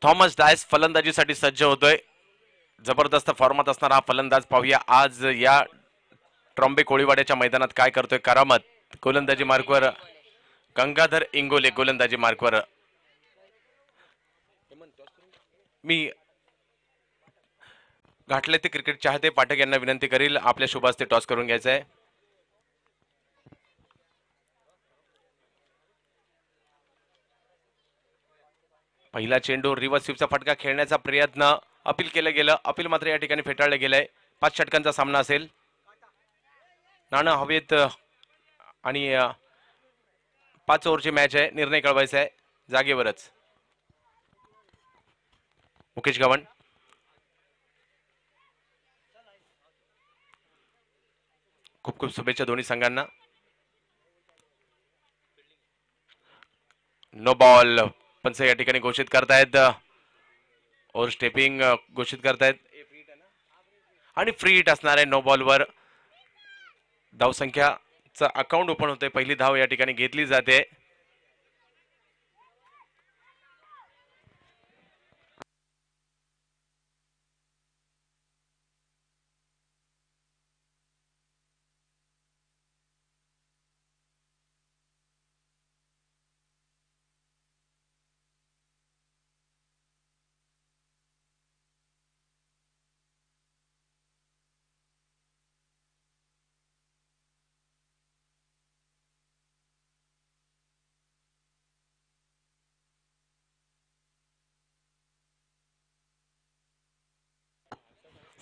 थॉमस डायस फलंदाजीसाठी सज्ज होतोय. जबरदस्त फॉर्मात असणारा हा फलंदाज पाहूया आज या ट्रॉम्बे कोळीवाड्याच्या मैदानात काय करतोय. करामत गोलंदाजी मार्कवर, गंगाधर इंगोले गोलंदाजी मार्कवर. मी घाटले ते क्रिकेट चाहते पाठक यांना विनंती करील आपल्या शुभ हस्ते टॉस करून घ्यायचा आहे. पहिला चेंडू रिव्हर्स स्वीपचा फटका खेळण्याचा प्रयत्न अपील केलं गेलं. अपील मात्र या ठिकाणी फेटाळलं गेलंय. 5 षटकांचा सामना असेल. नाणं हवेत आणि 5 ओव्हरची मॅच आहे. निर्णय कळवायचा आहे जागेवरच. मुकेश गव्हाण खूप खूप शुभेच्छा दोन्ही संघांना. नो बॉल पंच या ठिकाणी घोषित करतायत. ओव्हर स्टेपिंग घोषित करतायत आणि फ्री हिट असणार आहे. नो बॉलवर धावसंख्याचं अकाउंट ओपन होतंय. पहिली धाव या ठिकाणी घेतली जाते.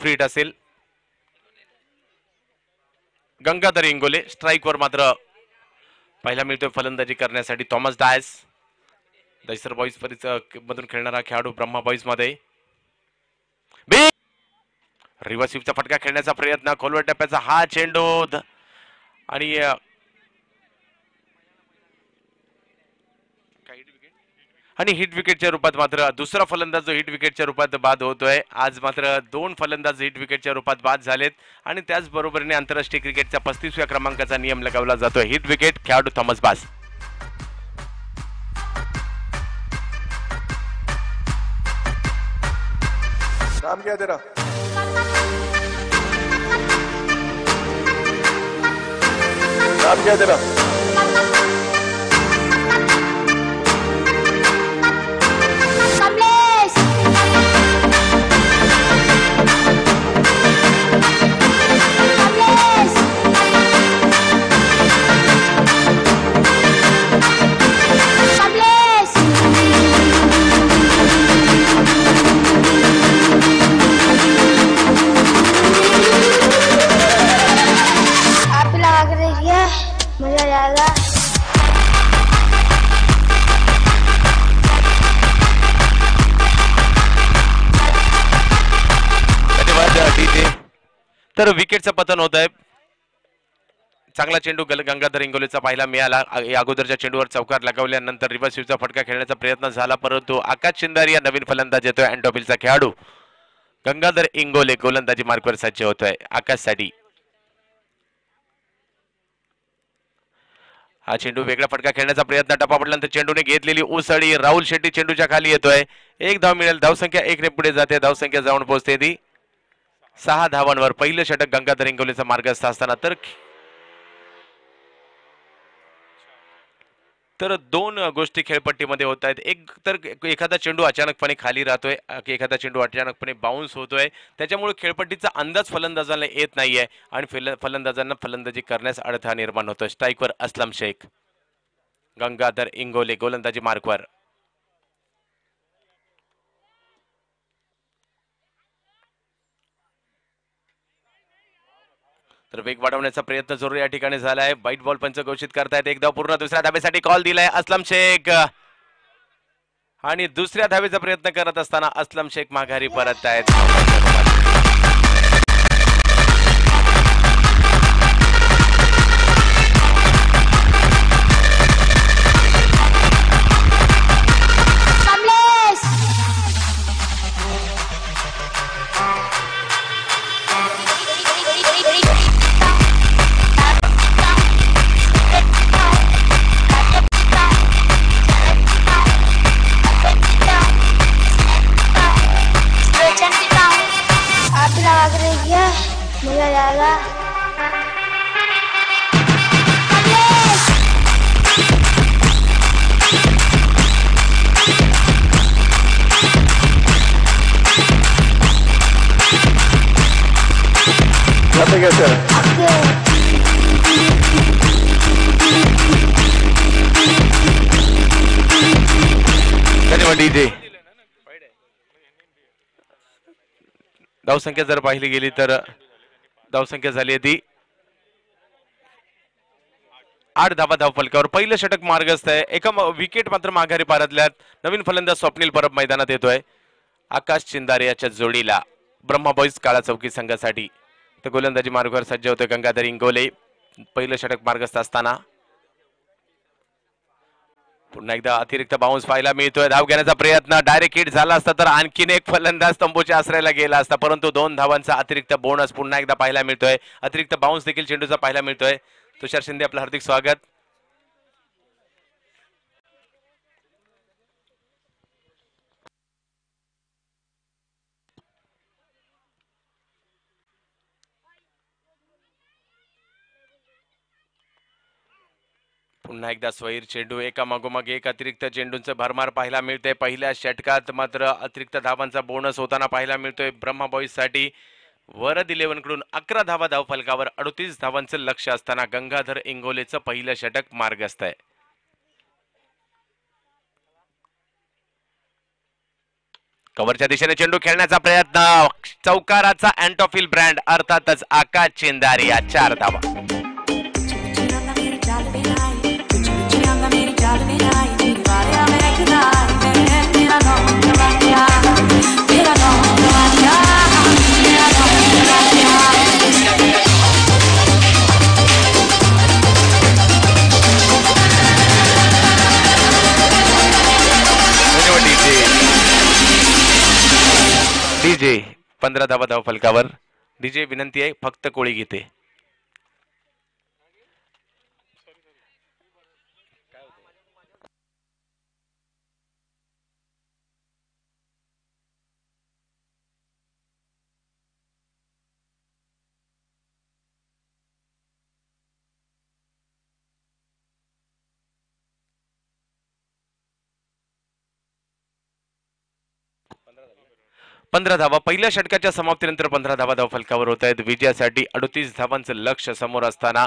फ्रीट असेल. गंगाधर इंगोले स्ट्राईकवर मात्र पहिला मिळतोय फलंदाजी करण्यासाठी थॉमस डायस. दहिसर बॉईज मधून खेळणारा खेळाडू ब्रह्मा बॉईज मध्ये. रिव्हर्स स्वीपचा फटका खेळण्याचा प्रयत्न, खोलवर टप्प्याचा हा चेंडू आणि हिट विकेटच्या रूपात मात्र दुसरा फलंदाज जो हिट विकेटच्या रूपात बाद होतोय. आज मात्र 2 फलंदाज हिट विकेटच्या रूपात बाद झालेत आणि त्याचबरोबरीने आंतरराष्ट्रीय क्रिकेटचा 35व्या क्रमांकाचा नियम लगावला जातोय. हिट विकेट खेळाडू थॉमस बास. नाम क्या है तेरा? नाम क्या है तेरा? कमलेश. कमलेश. कमलेश. आप लगा के देखिए, मजा आ जाएगा. तर विकेटचं पतन होत आहे. चांगला चेंडू गंगाधर इंगोलेचा पाहिला मिळाला. अगोदरच्या चेंडूवर चौकार लगावल्यानंतर रिव्हर्स स्वीपचा फटका खेळण्याचा प्रयत्न झाला, परंतु आकाश चिंदारी या नवीन फलंदाज येतोय. अँटोबिलचा खेळाडू गंगाधर इंगोले गोलंदाजी मार्कवर सज्ज होतोय आकाशसाठी. हा चेंडू वेगळा फटका खेळण्याचा प्रयत्न, टप्पा पडल्यानंतर चेंडूने घेतलेली उसळी. राहुल शेट्टी चेंडूच्या खाली येतोय. 1 धाव मिळेल. धावसंख्या 1 ने पुढे जाते. धावसंख्या जाऊन पोहोचते ती 6 धावांवर. पहिलं षटक गंगाधर इंगोलेचा मार्गस्थ असताना तर 2 गोष्टी खेळपट्टीमध्ये होत आहेत. एक तर एखादा चेंडू अचानकपणे खाली राहतोय, एखादा चेंडू अचानकपणे बाउन्स होतोय, त्याच्यामुळे खेळपट्टीचा अंदाज फलंदाजांना येत नाहीये आणि फलंदाजांना फलंदाजी करण्यास अडथळा निर्माण होतोय. स्ट्राईकवर असलम शेख. गंगाधर इंगोले गोलंदाजी मार्कवर. तर वेग वाढवण्याचा प्रयत्न जरूर या ठिकाणी झालाय. वाईट बॉल पंच घोषित करतायत. 1 धाव पूर्ण. दुसऱ्या धावेसाठी कॉल दिलाय असलम शेख आणि दुसऱ्या धावेचा प्रयत्न करत असताना असलम शेख माघारी परत आहेत. मजा आ जाएगा. कैसे डीजे धावसंख्या जर पाहिली गेली तर धावसंख्या झाली ती 8 धावा धावफलकावर. पहिलं षटक मार्गस्थ आहे. एका विकेट मात्र माघारी परतल्यात. नवीन फलंदाज स्वप्नील परब मैदानात येतोय. आकाश चिंदारे याच्या जोडीला ब्रह्मा बॉईज काळा चौकी संघासाठी. तर गोलंदाजी मार्गावर सज्ज होतोय गंगाधर इंगोले. पहिलं षटक मार्गस्थ असताना पुन्हा एकदा अतिरिक्त बाउन्स पाहायला मिळतोय. धाव घेण्याचा प्रयत्न, डायरेक्ट हिट झाला असता तर आणखीन एक फलंदाज तंबूच्या आश्रयाला गेला असता, परंतु 2 धावांचा अतिरिक्त बोनस पुन्हा एकदा पाहायला मिळतोय. अतिरिक्त बाउन्स देखील चेंडूचा पाहायला मिळतोय. तुषार शिंदे आपलं हार्दिक स्वागत. पुन्हा एकदा स्वैर चेंडू, एका मागोमाग एक अतिरिक्त चेंडूंचं भरमार पाहायला मिळते. पहिल्या षटकात मात्र अतिरिक्त धावांचा बोनस होताना पाहायला मिळतोय ब्रह्मा बॉईज साठी. वरद 11 कडून 11 धावा धावफलकावर 38 धावांचं लक्ष असताना गंगाधर इंगोलेचं पहिलं षटक मार्गस्थ आहे. कव्हरच्या दिशेने चेंडू खेळण्याचा प्रयत्न, चौकाराचा अँटोफिल ब्रँड अर्थातच आकाश चिंदारिया 4 धावा. डीजे 15 धावा धाव फलकावर. डीजे विनंती आहे फक्त कोळी गीते. पंधरा धावा पहिल्या षटकाच्या समाप्तीनंतर 15 धावा धाव फलकावर होत आहेत. विजयासाठी 38 धावांचं लक्ष समोर असताना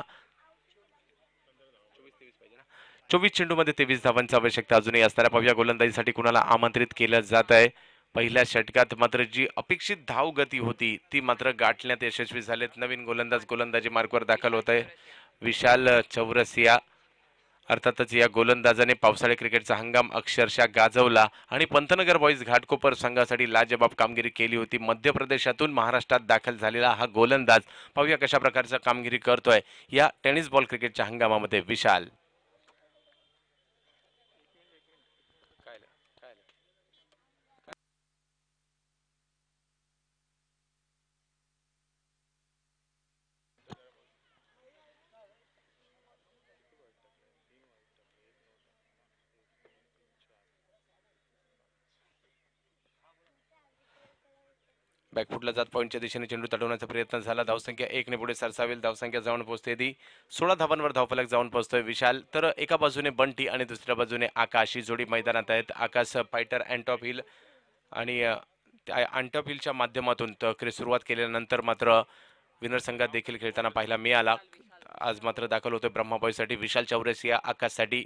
24 चेंडूमध्ये 23 धावांची आवश्यकता अजूनही असणाऱ्या पव्या गोलंदाजीसाठी कुणाला आमंत्रित केलं जात आहे. पहिल्या षटकात मात्र जी अपेक्षित धाव गती होती ती मात्र गाठण्यात यशस्वी झालेत. नवीन गोलंदाज गोलंदाजी मार्गवर दाखल होत आहे. विशाल चौरसिया अर्थातच या गोलंदाजाने पावसाळी क्रिकेटचा हंगाम अक्षरशः गाजवला आणि पंतनगर बॉईज घाटकोपर संघासाठी लाजबाब कामगिरी केली होती. मध्य प्रदेशातून महाराष्ट्रात दाखल झालेला हा गोलंदाज पाहूया कशा प्रकारचा कामगिरी करतोय या टेनिस बॉल क्रिकेटच्या हंगामामध्ये. विशाल बॅकफुटला जात पॉईंटच्या दिशेने चेंडू तडवण्याचा प्रयत्न झाला. धावसंख्या 1 ने पुढे सरसावेल. धावसंख्या जाऊन पोहोचते ती 16 धावांवर धावफलक जाऊन पोहोचतोय विशाल. तर एका बाजूने बंटी आणि दुसऱ्या बाजूने आकाश ही जोडी मैदानात आहेत. आकाश फायटर अँटॉप हिल आणि अँटॉप हिलच्या माध्यमातून सुरुवात केल्यानंतर मात्र विनर संघात देखील खेळताना पाहायला मिळाला. आज मात्र दाखल होतोय ब्रह्माबाईसाठी विशाल चौरसिया आकाशसाठी.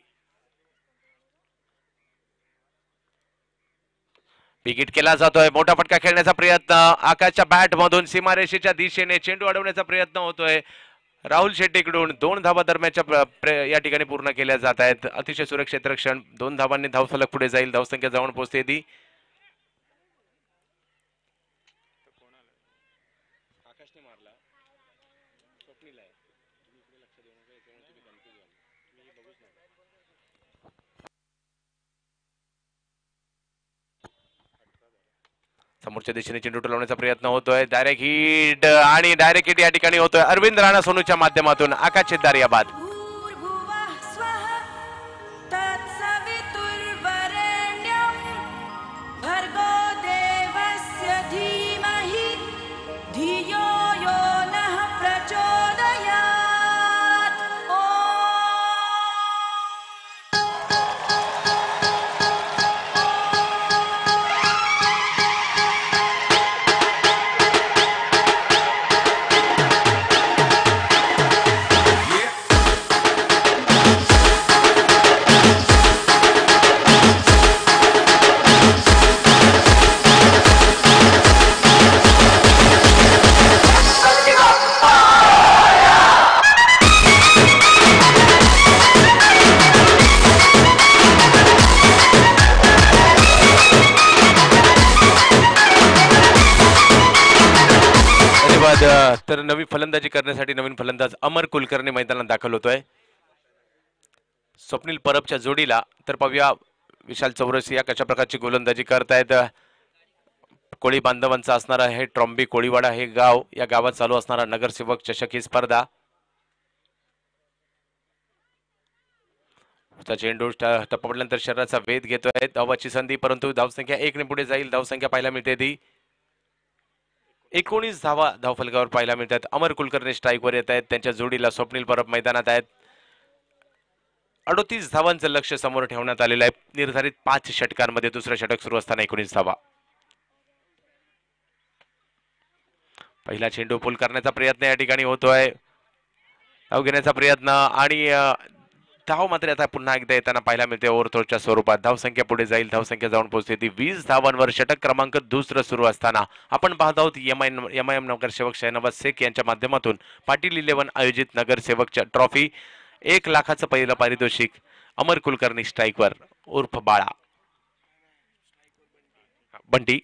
विकेट केला जातोय. मोठा फटका खेळण्याचा प्रयत्न आकाशच्या बॅट मधून सीमारेषेच्या दिशेने चेंडू अडवण्याचा प्रयत्न होतोय. राहुल शेट्टीकडून 2 धावा दरम्यानच्या या ठिकाणी पूर्ण केल्या जात आहेत. अतिशय सुरक्षित रक्षण. 2 धावांनी धावफलक पुढे जाईल. धावसंख्या जाऊन पोहोचते ती समोरच्या दिशेने चेंडू टोलवण्याचा प्रयत्न होतोय. डायरेक्ट हिट आणि डायरेक्ट हिट या ठिकाणी होतोय अरविंद राणा सोनूच्या माध्यमातून. आकाश चिंदारिया बाद. तर नवी फलंदाजी करण्यासाठी नवीन फलंदाज अमर कुलकर्णी मैदानात दाखल होतोय स्वप्नील परबच्या जोडीला. तर पाहूया विशाल चौरसिया कशा प्रकारची गोलंदाजी करतायत. कोळी बांधवांचा असणारा हे ट्रॉम्बी कोळीवाडा हे गाव, या गावात चालू असणारा नगरसेवक चषक ही स्पर्धा. चेंडू टप्पल्यानंतर शरीराचा वेध घेतोय. धावाची संधी परंतु धावसंख्या 1 ने पुढे जाईल. धावसंख्या पाहायला मिळते ती 19 धावा धावफलकावर पाहायला मिळतात. अमर कुलकर्णी स्ट्राईकवर येत आहेत. त्यांच्या जोडीला स्वप्नील परब मैदानात आहेत. 38 धावांचं लक्ष समोर ठेवण्यात आलेलं आहे. निर्धारित 5 षटकांमध्ये दुसरं षटक सुरू असताना 19 धावा. पहिला चेंडू पुल करण्याचा प्रयत्न या ठिकाणी होतोय. धाव घेण्याचा प्रयत्न आणि धाव मात्र आता पुन्हा एकदा येताना पाहायला मिळते ओव्हरथ्रोच्या स्वरूपात. धावसंख्या पुढे जाईल, धावसंख्या जाऊन पोहोचते ती 20 धावांवर. षटक क्रमांक दुसरं सुरू असताना आपण पाहत आहोत एम नगरसेवक शहनवाज शेख यांच्या माध्यमातून पाटील 11 आयोजित नगरसेवकच्या ट्रॉफी 1 लाखाचं पहिलं पारितोषिक अमर कुलकर्णी स्ट्राईकवर उर्फ बाळा. बंटी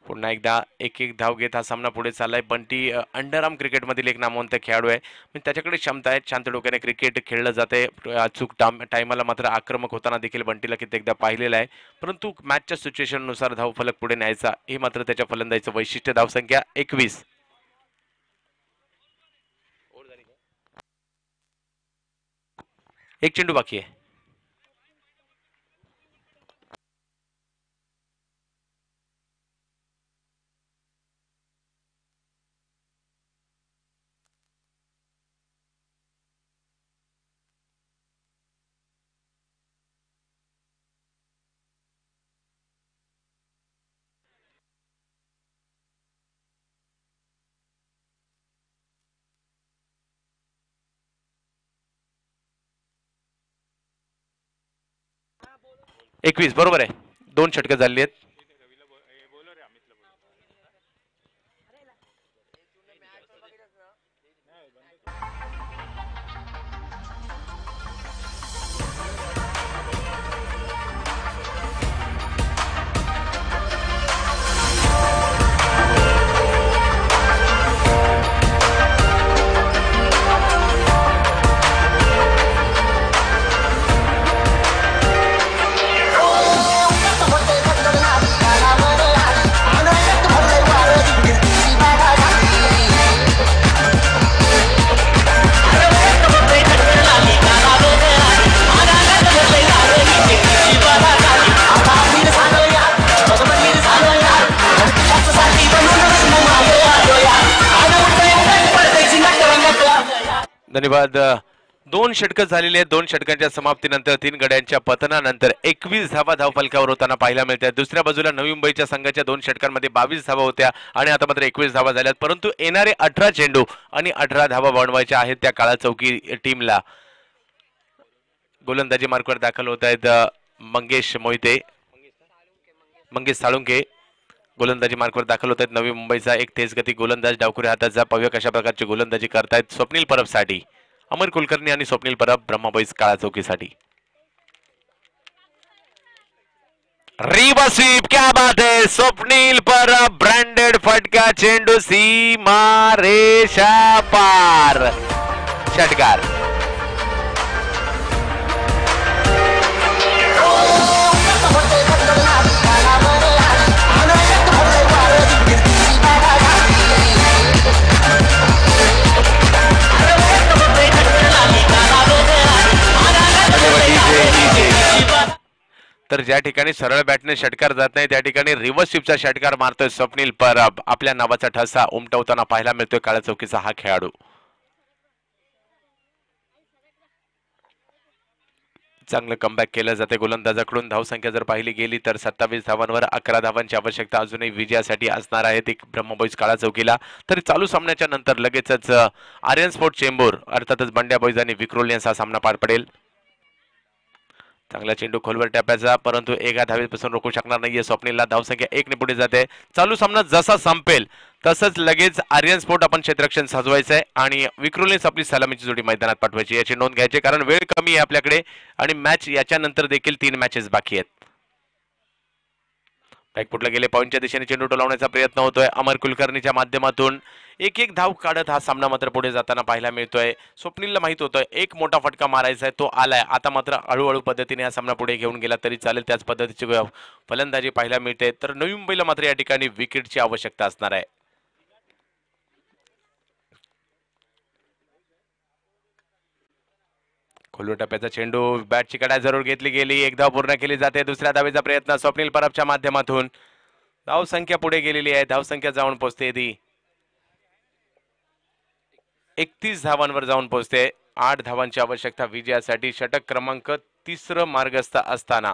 पुन्हा एकदा एक एक धाव घेत हा सामना पुढे चाललाय. बंटी अंडरआर्म क्रिकेटमधील एक नामवंत खेळाडू आहे. त्याच्याकडे क्षमता आहे, शांत डोक्याने क्रिकेट खेळलं जाते. अचूक टायमाला मात्र आक्रमक होताना देखील बंटीला कित्येकदा पाहिलेलं आहे. परंतु मॅचच्या सिच्युएशन नुसार धाव फलक पुढे न्यायचा हे मात्र त्याच्या फलंदाजीचं वैशिष्ट्य. धावसंख्या 21. एक चेंडू बाकी आहे. एकवीस बरोबर आहे. 2 षटकं झाली आहेत. धन्यवाद. 2 षटकं झालेली आहेत. 2 षटकांच्या समाप्तीनंतर 3 गड्यांच्या पतनानंतर 21 धावा धावफलकावर होताना पाहायला मिळतात. दुसऱ्या बाजूला नवी मुंबईच्या संघाच्या 2 षटकांमध्ये 22 धावा होत्या आणि आता मात्र 21 धावा झाल्यात. परंतु येणारे 18 चेंडू आणि 18 धावा बनवायच्या आहेत त्या काळा चौकी टीमला. गोलंदाजी मार्कवर दाखल होत आहेत मंगेश साळुंके गोलंदाजी मार्कवर दाखल होत आहेत. नवी मुंबईचा एक तेजगती गोलंदाज डावखुरे हाताचा पाहूया कशा प्रकारची गोलंदाजी करतायत. स्वप्नील परबसाठी अमर कुलकर्णी आणि स्वप्नील परब ब्रह्मबॉईज काळा चौकीसाठी. रिवर्स स्वीप, क्या बात है. स्वप्नील परब ब्रँडेड फटका, चेंडू सीमा रेषा पार, षटकार. तर ज्या ठिकाणी सरळ बॅटने षटकार जात नाही त्या ठिकाणी रिव्हर्स स्वीपचा षटकार मारतोय स्वप्नील परब. आपल्या नावाचा ठसा उमटवताना पाहायला मिळतोय काळ्या चौकीचा हा खेळाडू. चांगलं कमबॅक केलं जाते गोलंदाजाकडून. धावसंख्या जर पाहिली गेली तर 27 धावांवर 11 धावांची आवश्यकता अजूनही विजयासाठी असणार आहे ती ब्रह्मबॉईज काळा चौकीला. तरी चालू सामन्याच्या नंतर लगेचच आर्यन स्पोर्ट चेंबूर अर्थातच बंड्या बॉईज आणि विक्रोली यांचा सामना पार पडेल. चांगला चेंडू खोलवर टॅपायचा परंतु एका धावेपासून रोखू शकणार नाहीये स्वप्नीलला. धावसंख्या 1 ने पुढे जाते. चालू सामना जसा संपेल तसंच लगेच आर्यन स्पोर्ट आपण क्षेत्ररक्षण सजवायचं आहे आणि विक्रोलीच आपली सलामीची जोडी मैदानात पाठवायची याची नोंद घ्यायची कारण वेळ कमी आहे आपल्याकडे आणि मॅच याच्यानंतर देखील 3 मॅचेस बाकी आहेत. बॅकफुटला गेले पॉईंटच्या दिशेने चेंडू टोलावण्याचा प्रयत्न होतोय अमर कुलकर्णीच्या माध्यमातून. एक एक धाव काढत हा सामना मात्र पुढे जाताना पाहायला मिळतोय. स्वप्नीलला माहित होतं एक मोठा फटका मारायचा आहे तो आलाय. आता मात्र हळूहळू पद्धतीने हा सामना पुढे घेऊन गेला तरी चालेल. त्याच पद्धतीची फलंदाजी पाहायला मिळते. तर नवी मुंबईला मात्र या ठिकाणी विकेटची आवश्यकता असणार आहे. खोलू टप्प्याचा चेंडू बॅटची कडा जरूर घेतली गेली. एक धाव पूर्ण केली जाते. दुसऱ्या धावेचा प्रयत्न स्वप्नील परबच्या माध्यमातून. धावसंख्या पुढे गेलेली आहे. धावसंख्या जाऊन पोहोचते ती 31 धावांवर जाऊन पोहोचते. 8 धावांची आवश्यकता विजयासाठी. षटक क्रमांक 3 मार्गस्थ असताना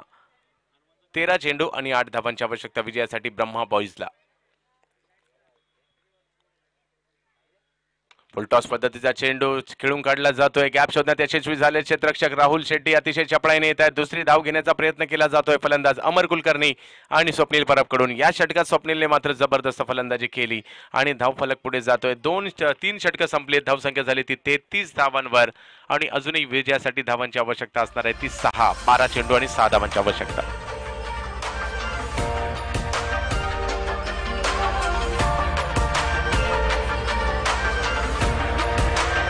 13 चेंडू आणि 8 धावांची आवश्यकता विजयासाठी ब्रह्मा बॉईजला. फुलटॉस पद्धतीचा चेंडू खेळून काढला जातोय. गॅप शोधण्यात यशस्वी झाले क्षेत्ररक्षक राहुल शेट्टी. अतिशय चपळाईने येत आहेत. दुसरी धाव घेण्याचा प्रयत्न केला जातोय फलंदाज अमर कुलकर्णी आणि स्वप्नील परबकडून. या षटकात स्वप्नीलने मात्र जबरदस्त फलंदाजी केली आणि धावफलक पुढे जातोय. 3 षटकं संपली. धावसंख्या झाली ती 33 धावांवर आणि अजूनही विजयासाठी धावांची आवश्यकता असणार आहे ती 6. 12 चेंडू आणि 6 धावांची आवश्यकता.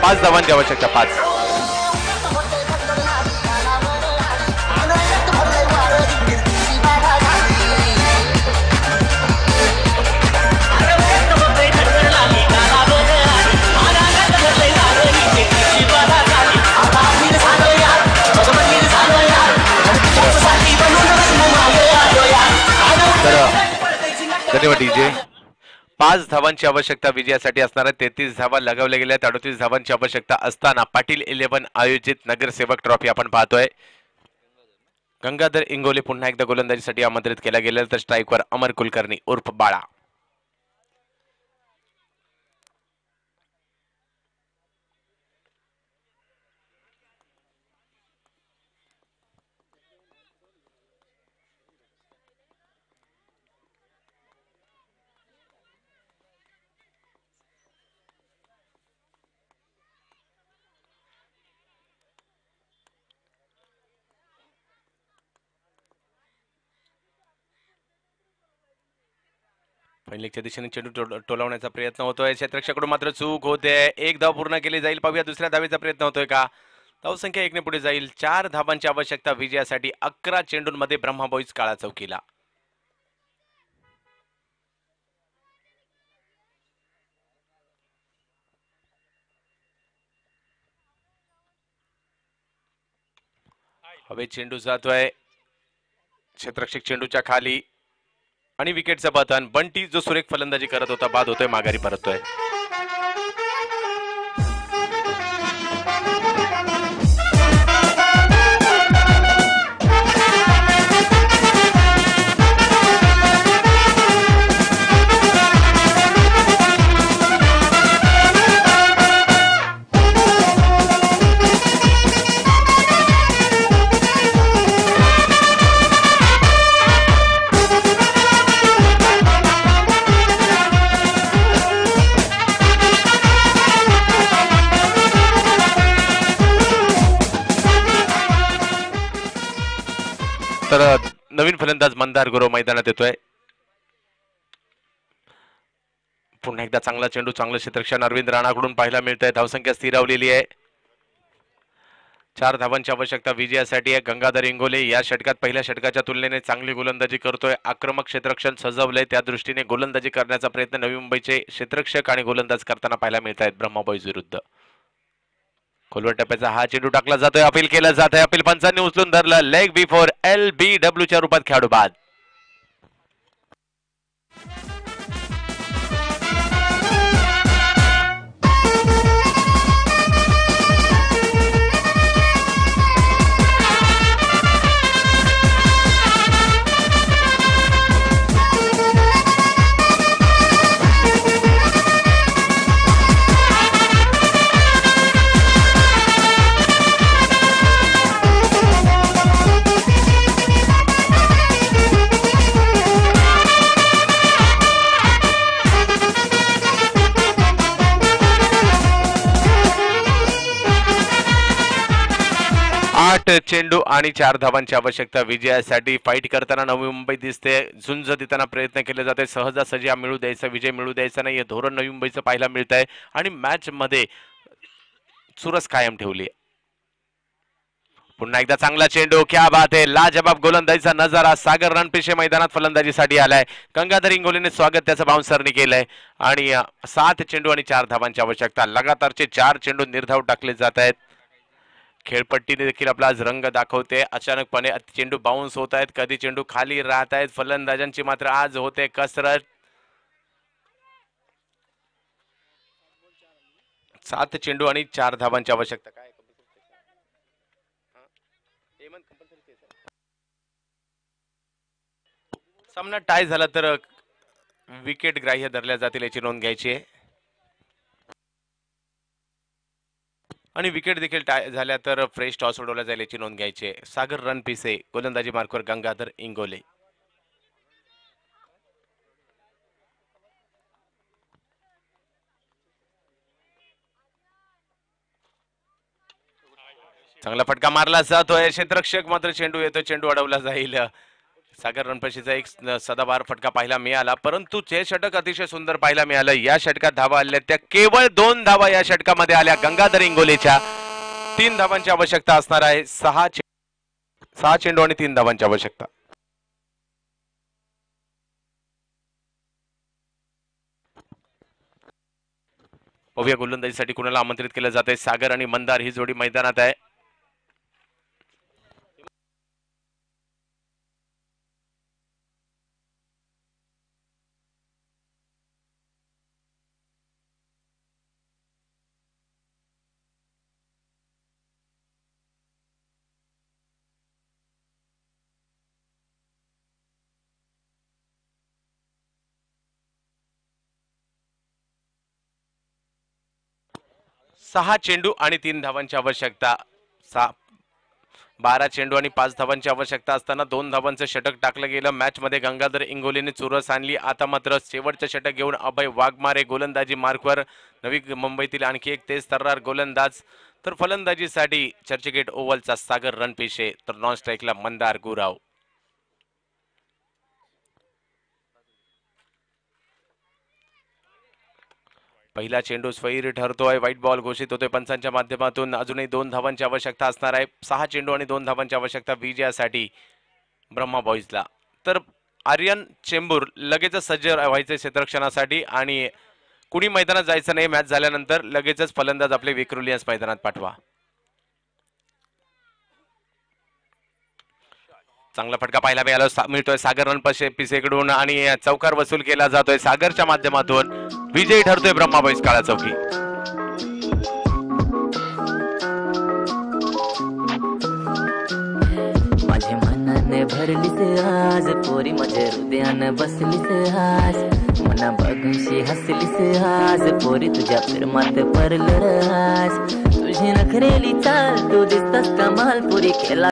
5 धावांची आवश्यकता. 5. धन्यवाद डीजे. 5 धावांची आवश्यकता विजयासाठी असणार आहे. 33 धावा लगावल्या गेल्या. 38 धावांची आवश्यकता असताना पाटील 11 आयोजित नगरसेवक ट्रॉफी आपण पाहतोय. गंगाधर इंगोले पुन्हा एकदा गोलंदाजीसाठी आमंत्रित केला गेला तर स्ट्राईकवर अमर कुलकर्णी उर्फ बाळा. पहिल्याच्या दिशेने चेंडू टोलवण्याचा प्रयत्न होतोय. क्षेत्ररक्षकाकडून मात्र चूक होते. 1 धाव पूर्ण केली जाईल. पाहूया दुसऱ्या धावेचा प्रयत्न होतोय का. धावसंख्या 1 ने पुढे जाईल. 4 धावांची आवश्यकता विजयासाठी. 11 चेंडूंमध्ये ब्रह्मा बॉईज काळा चौकीला. हवे चेंडू जातोय क्षेत्ररक्षक चेंडूच्या खाली आणि विकेटचं पतन. बंटी जो सुरेख फलंदाजी करत होता बाद होतोय. माघारी परततोय. तर नवीन फलंदाज मंदार गुरव मैदानात येतोय. पुन्हा एकदा चांगला चेंडू. चांगलं क्षेत्ररक्षण अरविंद राणाकडून पाहायला मिळतंय. धावसंख्या स्थिरावलेली आहे. 4 धावांची आवश्यकता विजयासाठी आहे. गंगाधर इंगोले या षटकात पहिल्या षटकाच्या तुलनेने चांगली गोलंदाजी करतोय. आक्रमक क्षेत्ररक्षण सजवलंय. त्या दृष्टीने गोलंदाजी करण्याचा प्रयत्न नवी मुंबईचे क्षेत्ररक्षक आणि गोलंदाज करताना पाहायला मिळत आहेत ब्रह्मा बॉईज विरुद्ध. खोलवर टप्प्याचा हा चेंडू टाकला जातोय. अपील केलं जात आहे. अपील पंचांनी उचलून धरलं. लेग बिफोर LBW च्या रूपात खेळाडू बाद. चेंडू आणि 4 धावांची आवश्यकता विजयासाठी. फाईट करताना नवी मुंबई दिसते. झुंज देताना प्रयत्न केले जाते. सहजासहजी मिळू द्यायचा विजय मिळू द्यायचा नाही हे धोरण नवी मुंबईचं पाहायला मिळत आहे आणि मॅच मध्ये चुरस कायम ठेवली. पुन्हा एकदा चांगला चेंडू. क्या बात आहे. लाजबाब गोलंदाजीचा नजारा. सागर रणपिसे मैदानात फलंदाजीसाठी आलाय. गंगाधर इंगोलेने स्वागत त्याचं बाउन्सरने केलंय आणि 7 चेंडू आणि 4 धावांची आवश्यकता. लगातारचे 4 चेंडू निर्धाव टाकले जात आहेत. खेळपट्टीने देखील आपला आज रंग दाखवते. अचानकपणे चेंडू बाउन्स होत आहेत. कधी चेंडू खाली राहत आहेत. फलंदाजांची मात्र आज होते कसरत. 7 चेंडू आणि 4 धावांची आवश्यकता. काय सामना टाय झाला तर विकेट ग्राह्य धरल्या जातील याची नोंद घ्यायची आहे. आणि विकेट देखील झाल्या तर फ्रेश टॉस उडवला जाईल याची नोंद घ्यायची आहे. सागर रणपिसे गोलंदाजी मार्कवर गंगाधर इंगोले. चांगला फटका मारला जातोय, क्षेत्ररक्षक मात्र चेंडू येतो, चेंडू अडवला जाईल. सागर रणपिसेचा एक सदाबहार फटका पाहायला मिळाला, परंतु हे षटक अतिशय सुंदर पाहायला मिळालं. या षटकात धावा आल्या त्या केवळ 2 धावा या षटकामध्ये आल्या गंगाधर इंगोलेच्या. 3 धावांची आवश्यकता असणार आहे. 6 चेंडू आणि 3 धावांची आवश्यकता. बघूया गोलंदाजीसाठी कुणाला आमंत्रित केलं जाते. सागर आणि मंदार ही जोडी मैदानात आहे. सहा चेंडू आणि 3 धावांची आवश्यकता. 12 चेंडू आणि 5 धावांची आवश्यकता असताना 2 धावांचं षटक टाकलं गेलं. मॅच मध्ये गंगाधर इंगोलेने चुरस आणली. आता मात्र शेवटचं षटक घेऊन अभय वाघमारे गोलंदाजी मार्कवर. नवी मुंबईतील आणखी एक तेज तर्रार गोलंदाज. तर फलंदाजीसाठी चर्चगेट ओव्हलचा सागर रणपिसे, तर नॉन स्ट्राईकला मंदार गुराव. पहिला चेंडू स्वैर ठरतोय. व्हाईट बॉल घोषित होतोय पंचांच्या माध्यमातून. अजूनही 2 धावांची आवश्यकता असणार आहे. 6 चेंडू आणि 2 धावांची आवश्यकता विजयासाठी ब्रह्मा बॉईजला. तर आर्यन चेंबूर लगेचच सज्ज व्हायचे क्षेत्ररक्षणासाठी आणि कुणी मैदानात जायचं नाही. मॅच झाल्यानंतर लगेचच फलंदाज आपले विक्रोलियन्स मैदानात पाठवा. चांगला फटका पाहायला मिळतोय सागर रणपिसेकडून आणि चौकार वसूल केला जातोय सागरच्या माध्यमातून. विजयी ठरतोय ब्रह्मा बॉईज काळा चौकी. माझे मनाने भरलीस आज पोरी, माझे हृदयानं बसलीस आज. मना बघूनशी हसलीस आज पोरी, तुझ्या प्रेमात पडलं आज. तुझी नखरेली चाल तू दिसतास कमाल पोरी, केला